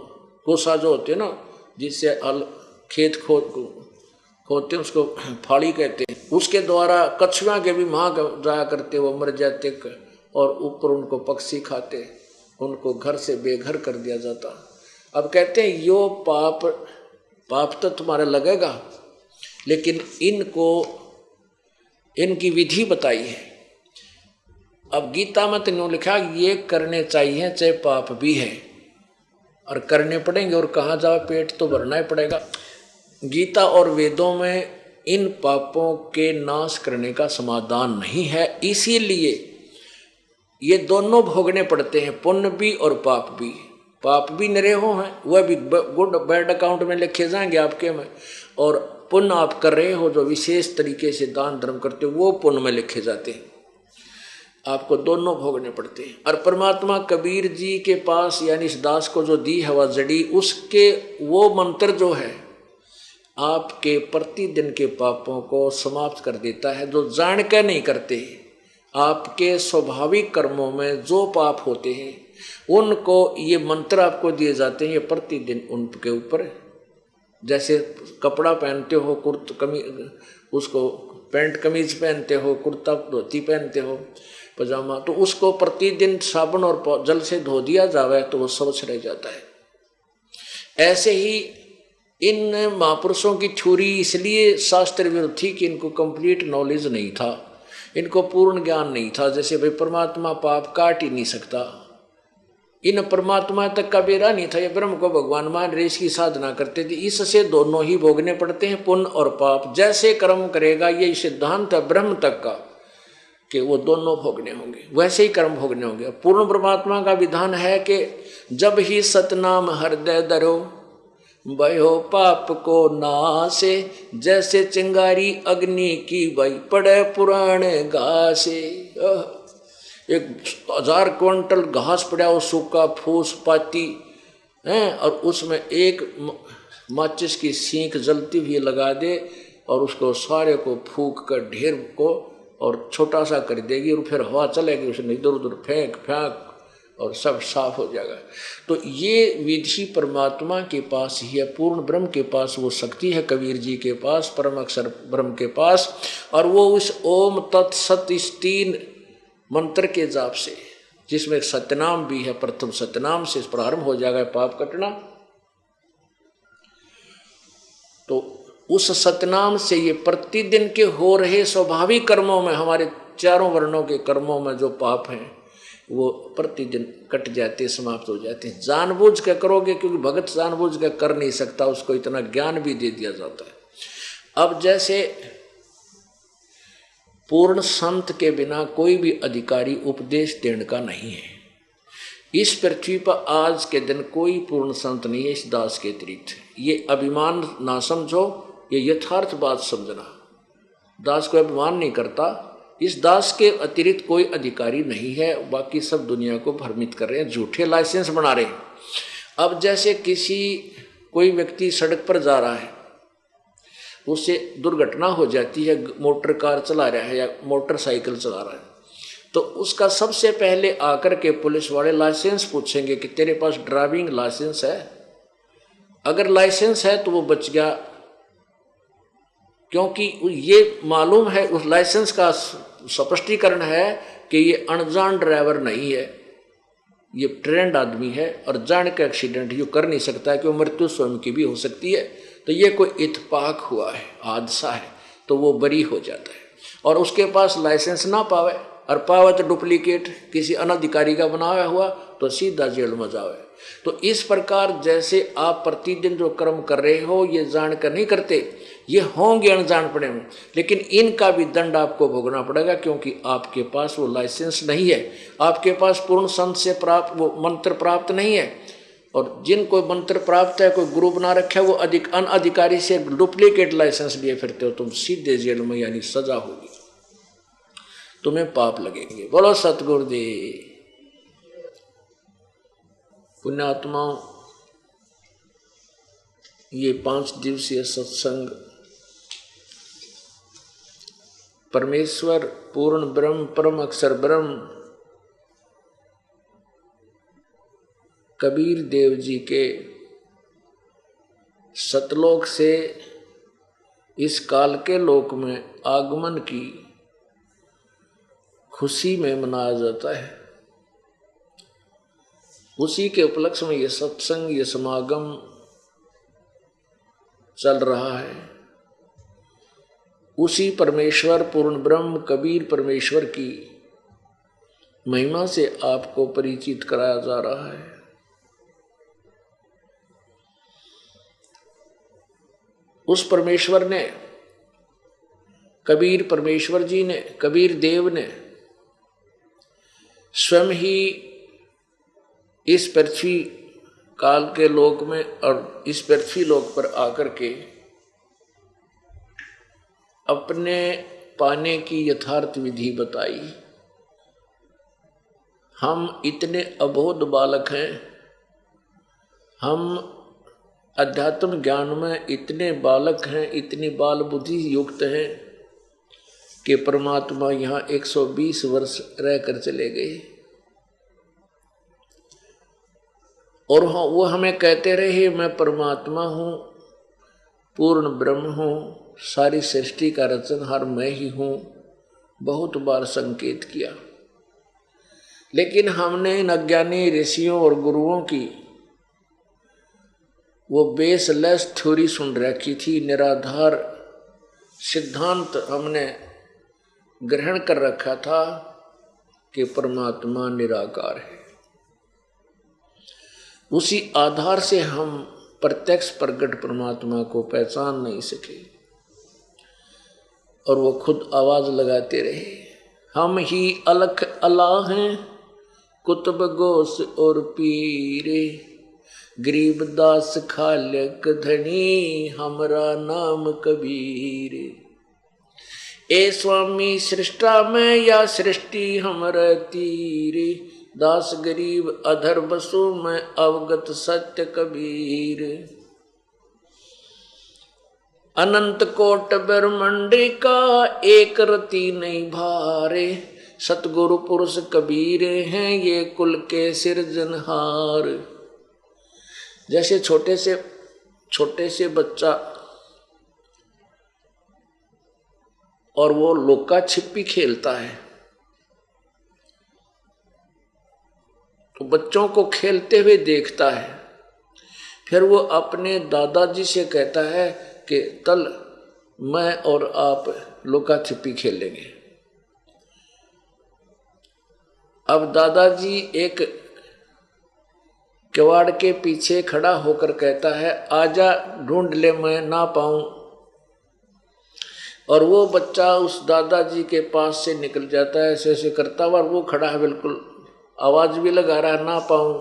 B: कोसा जो होते ना जिससे खेत खोदते उसको फाड़ी कहते हैं, उसके द्वारा कछुआ के भी माँ जाया करते, वो मर जाते और ऊपर उनको पक्षी खाते, उनको घर से बेघर कर दिया जाता। अब कहते हैं यो पाप तो तुम्हारे लगेगा, लेकिन इनको इनकी विधि बताई है। अब गीता में तो यूँ लिखा ये करने चाहिए चाहे पाप भी है, और करने पड़ेंगे, और कहाँ जाओ पेट तो भरना ही पड़ेगा। गीता और वेदों में इन पापों के नाश करने का समाधान नहीं है, इसीलिए ये दोनों भोगने पड़ते हैं, पुण्य भी और पाप भी। पाप भी निरेहो हैं, वह भी गुड बैड अकाउंट में लिखे जाएंगे आपके में, और पुण्य आप कर रहे हो जो विशेष तरीके से दान धर्म करते हो वो पुण्य में लिखे जाते हैं। आपको दोनों भोगने पड़ते हैं। और परमात्मा कबीर जी के पास यानी इस दास को जो दी है वह जड़ी, उसके वो मंत्र जो है आपके प्रतिदिन के पापों को समाप्त कर देता है, जो जान के नहीं करते। आपके स्वाभाविक कर्मों में जो पाप होते हैं उनको ये मंत्र आपको दिए जाते हैं, ये प्रतिदिन उनके ऊपर, जैसे कपड़ा पहनते हो, कुर्ता कमीज, उसको पैंट कमीज पहनते हो, कुर्ता धोती पहनते हो, पजामा, तो उसको प्रतिदिन साबुन और जल से धो दिया जावे तो वो स्वच्छ रह जाता है। ऐसे ही इन महापुरुषों की थ्योरी इसलिए शास्त्र विरुद्ध थी कि इनको कंप्लीट नॉलेज नहीं था, इनको पूर्ण ज्ञान नहीं था। जैसे भाई परमात्मा पाप काट ही नहीं सकता, इन परमात्मा तक का बेरा नहीं था, ये ब्रह्म को भगवान मान रहे इसकी साधना करते थे। इससे दोनों ही भोगने पड़ते हैं, पुण्य और पाप। जैसे कर्म करेगा ये सिद्धांत है ब्रह्म तक का कि वो दोनों भोगने होंगे, वैसे ही कर्म भोगने होंगे। पूर्ण परमात्मा का विधान है कि जब ही सतनाम हृदय धरो भयो पाप को नासे, जैसे चिंगारी अग्नि की वही पड़े पुराने घासे। 1000 क्विंटल घास पड़ा हो, सूखा फूस पाती है, और उसमें एक माचिस की सीख जलती हुई लगा दे और उसको सारे को फूक कर ढेर को और छोटा सा कर देगी, और फिर हवा चलेगी, उसने इधर उधर फेंक फेंक और सब साफ हो जाएगा। तो ये विधि परमात्मा के पास ही है, पूर्ण ब्रह्म के पास वो शक्ति है, कबीर जी के पास, परम अक्षर ब्रह्म के पास। और वो उस ओम तत्सत इस 3 मंत्र के जाप से, जिसमें सत्यनाम भी है, प्रथम सत्यनाम से प्रारंभ हो जाएगा पाप कटना। तो उस सतनाम से ये प्रतिदिन के हो रहे स्वाभाविक कर्मों में, हमारे चारों वर्णों के कर्मों में जो पाप हैं वो प्रतिदिन कट जाते, समाप्त हो जाते हैं। जानबूझ के करोगे, क्योंकि भगत जानबूझ के कर नहीं सकता, उसको इतना ज्ञान भी दे दिया जाता है। अब जैसे पूर्ण संत के बिना कोई भी अधिकारी उपदेश देने का नहीं है। इस पृथ्वी पर आज के दिन कोई पूर्ण संत नहीं है इस दास के अतिरिक्त। ये अभिमान ना समझो, ये यथार्थ बात समझना। दास को अभिमान नहीं करता, इस दास के अतिरिक्त कोई अधिकारी नहीं है, बाकी सब दुनिया को भ्रमित कर रहे हैं, झूठे लाइसेंस बना रहे हैं। अब जैसे कोई व्यक्ति सड़क पर जा रहा है, उससे दुर्घटना हो जाती है, मोटर कार चला रहा है या मोटरसाइकिल चला रहा है, तो उसका सबसे पहले आकर के पुलिस वाले लाइसेंस पूछेंगे कि तेरे पास ड्राइविंग लाइसेंस है। अगर लाइसेंस है तो वो बच गया, क्योंकि ये मालूम है, उस लाइसेंस का स्पष्टीकरण है कि ये अनजान ड्राइवर नहीं है, ये ट्रेंड आदमी है, और जान के एक्सीडेंट ये कर नहीं सकता है कि वो मृत्यु स्वयं की भी हो सकती है। तो ये कोई इत्तेफाक हुआ है, हादसा है, तो वो बरी हो जाता है। और उसके पास लाइसेंस ना पावे, और पावे तो डुप्लीकेट किसी अनधिकारी का बनाया हुआ, तो सीधा जेल में जावे। तो इस प्रकार जैसे आप प्रतिदिन जो कर्म कर रहे हो ये जान कर नहीं करते, ये होंगे अनजानपने में, लेकिन इनका भी दंड आपको भोगना पड़ेगा, क्योंकि आपके पास वो लाइसेंस नहीं है, आपके पास पूर्ण संत से प्राप्त वो मंत्र प्राप्त नहीं है। और जिनको मंत्र प्राप्त है, कोई गुरु बना रखा है, वो अनधिकारी से डुप्लीकेट लाइसेंस लिए फिरते हो, तुम सीधे जेल में यानी सजा होगी, तुम्हें पाप लगेंगे। बोलो सतगुरुदेव। पुण्यात्माओं, ये 5 दिवसीय सत्संग परमेश्वर पूर्ण ब्रह्म परम अक्षर ब्रह्म कबीर देव जी के सतलोक से इस काल के लोक में आगमन की खुशी में मनाया जाता है। उसी के उपलक्ष्य में ये सत्संग, ये समागम चल रहा है। उसी परमेश्वर पूर्ण ब्रह्म कबीर परमेश्वर की महिमा से आपको परिचित कराया जा रहा है। उस परमेश्वर ने, कबीर परमेश्वर जी ने, कबीर देव ने स्वयं ही इस पृथ्वी काल के लोक में और इस पृथ्वी लोक पर आकर के अपने पाने की यथार्थ विधि बताई। हम इतने अबोध बालक हैं, हम अध्यात्म ज्ञान में इतने बालक हैं, इतनी बाल बुद्धि युक्त हैं कि परमात्मा यहाँ 120 वर्ष रहकर चले गए और वो हमें कहते रहे मैं परमात्मा हूँ, पूर्ण ब्रह्म हूँ, सारी सृष्टि का रचनहार मैं ही हूँ। बहुत बार संकेत किया, लेकिन हमने इन अज्ञानी ऋषियों और गुरुओं की वो बेसलेस थ्योरी सुन रखी थी, निराधार सिद्धांत हमने ग्रहण कर रखा था कि परमात्मा निराकार है। उसी आधार से हम प्रत्यक्ष प्रकट परमात्मा को पहचान नहीं सके और वो खुद आवाज लगाते रहे, हम ही अलख अल्लाह हैं, कुतुब गोस और पीरे, गरीबदास खालक धनी, हमरा नाम कबीर। ए स्वामी सृष्टा में या सृष्टि हमर तीरे, दास गरीब अधर बसु में अवगत सत्य कबीर। अनंत कोट ब्रह्मांड का एक रति नहीं भारे, सतगुरु पुरुष कबीर हैं ये कुल के सिरजनहार। जैसे छोटे से बच्चा और वो लुका छिपी खेलता है, तो बच्चों को खेलते हुए देखता है, फिर वो अपने दादाजी से कहता है कि कल मैं और आप लुका छिपी खेलेंगे। अब दादाजी एक किवाड़ के पीछे खड़ा होकर कहता है आजा ढूंढ ले मैं ना पाऊं, और वो बच्चा उस दादाजी के पास से निकल जाता है, ऐसे ऐसे करता हुआ, वो खड़ा है बिल्कुल, आवाज भी लगा रहा है ना पाऊं,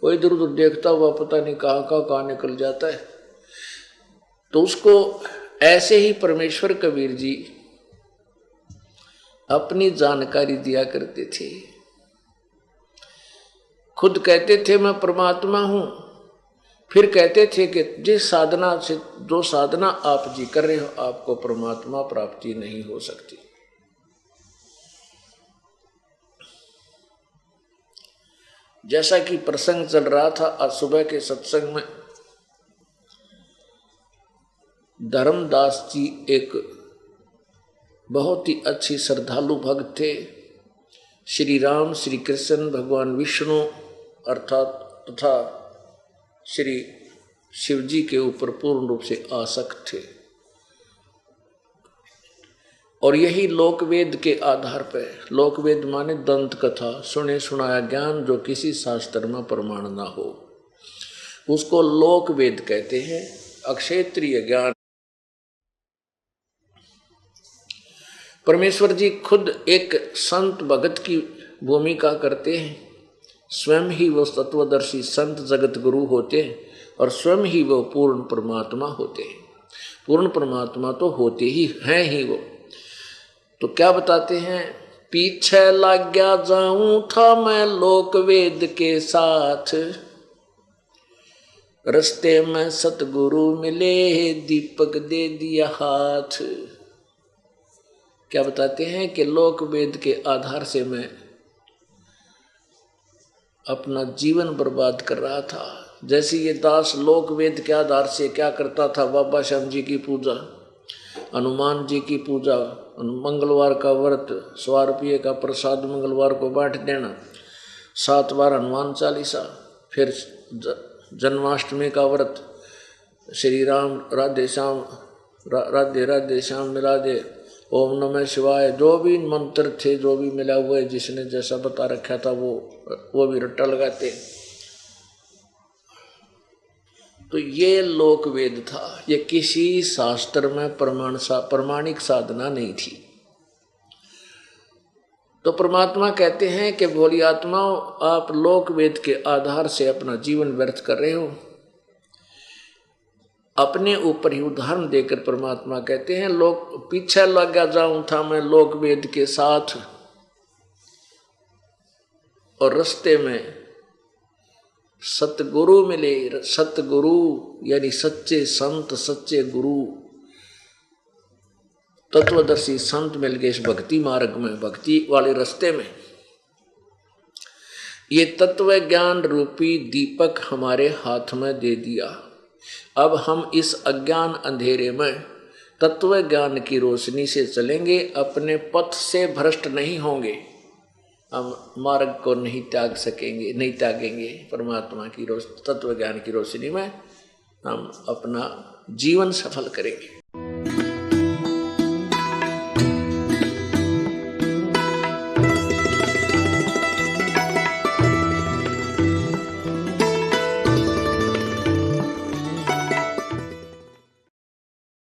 B: वो इधर उधर देखता हुआ पता नहीं कहाँ निकल जाता है। तो उसको ऐसे ही परमेश्वर कबीर जी अपनी जानकारी दिया करते थे। खुद कहते थे मैं परमात्मा हूं, फिर कहते थे कि जिस साधना से जो साधना आप जी कर रहे हो आपको परमात्मा प्राप्ति नहीं हो सकती। जैसा कि प्रसंग चल रहा था आज सुबह के सत्संग में, धर्मदास जी एक बहुत ही अच्छी श्रद्धालु भक्त थे। श्री राम, श्री कृष्ण, भगवान विष्णु अर्थात तथा श्री शिव जी के ऊपर पूर्ण रूप से आसक्त थे, और यही लोकवेद के आधार पर, लोकवेद माने दंत कथा, सुने सुनाया ज्ञान जो किसी शास्त्र में प्रमाण ना हो, उसको लोकवेद कहते हैं। अक्षेत्रीय ज्ञान परमेश्वर जी खुद एक संत भगत की भूमिका करते हैं, स्वयं ही वो तत्वदर्शी संत जगत गुरु होते हैं और स्वयं ही वो पूर्ण परमात्मा होते हैं। पूर्ण परमात्मा तो होते ही हैं ही वो। तो क्या बताते हैं, पीछे लग गया जाऊं था मैं लोक वेद के साथ, रस्ते में सतगुरु मिले दीपक दे दिया हाथ। क्या बताते हैं कि लोक वेद के आधार से मैं अपना जीवन बर्बाद कर रहा था। जैसे ये दास लोक वेद के आधार से क्या करता था, बाबा श्याम जी की पूजा, हनुमान जी की पूजा, मंगलवार का व्रत, 100 रुपये का प्रसाद मंगलवार को बांट देना, 7 बार हनुमान चालीसा, फिर जन्माष्टमी का व्रत, श्री राम राधे श्याम राधे राधे श्याम मिला दे, ओम नमः शिवाय, जो भी मंत्र थे, जो भी मिला हुआ है, जिसने जैसा बता रखा था वो भी रट्टा लगाते। तो ये लोक वेद था, ये किसी शास्त्र में प्रमाणिक साधना नहीं थी। तो परमात्मा कहते हैं कि भोली आत्माओं, आप लोक वेद के आधार से अपना जीवन व्यर्थ कर रहे हो। अपने ऊपर ही उदाहरण देकर परमात्मा कहते हैं, लोक पीछे लगा जाऊं था मैं लोक वेद के साथ, और रास्ते में सतगुरु मिले। सतगुरु यानी सच्चे संत, सच्चे गुरु, तत्वदर्शी संत मिल गए इस भक्ति मार्ग में, भक्ति वाले रास्ते में। ये तत्व ज्ञान रूपी दीपक हमारे हाथ में दे दिया। अब हम इस अज्ञान अंधेरे में तत्व ज्ञान की रोशनी से चलेंगे, अपने पथ से भ्रष्ट नहीं होंगे, हम मार्ग को नहीं त्याग सकेंगे, नहीं त्यागेंगे। परमात्मा की तत्व ज्ञान की रोशनी में हम अपना जीवन सफल करेंगे।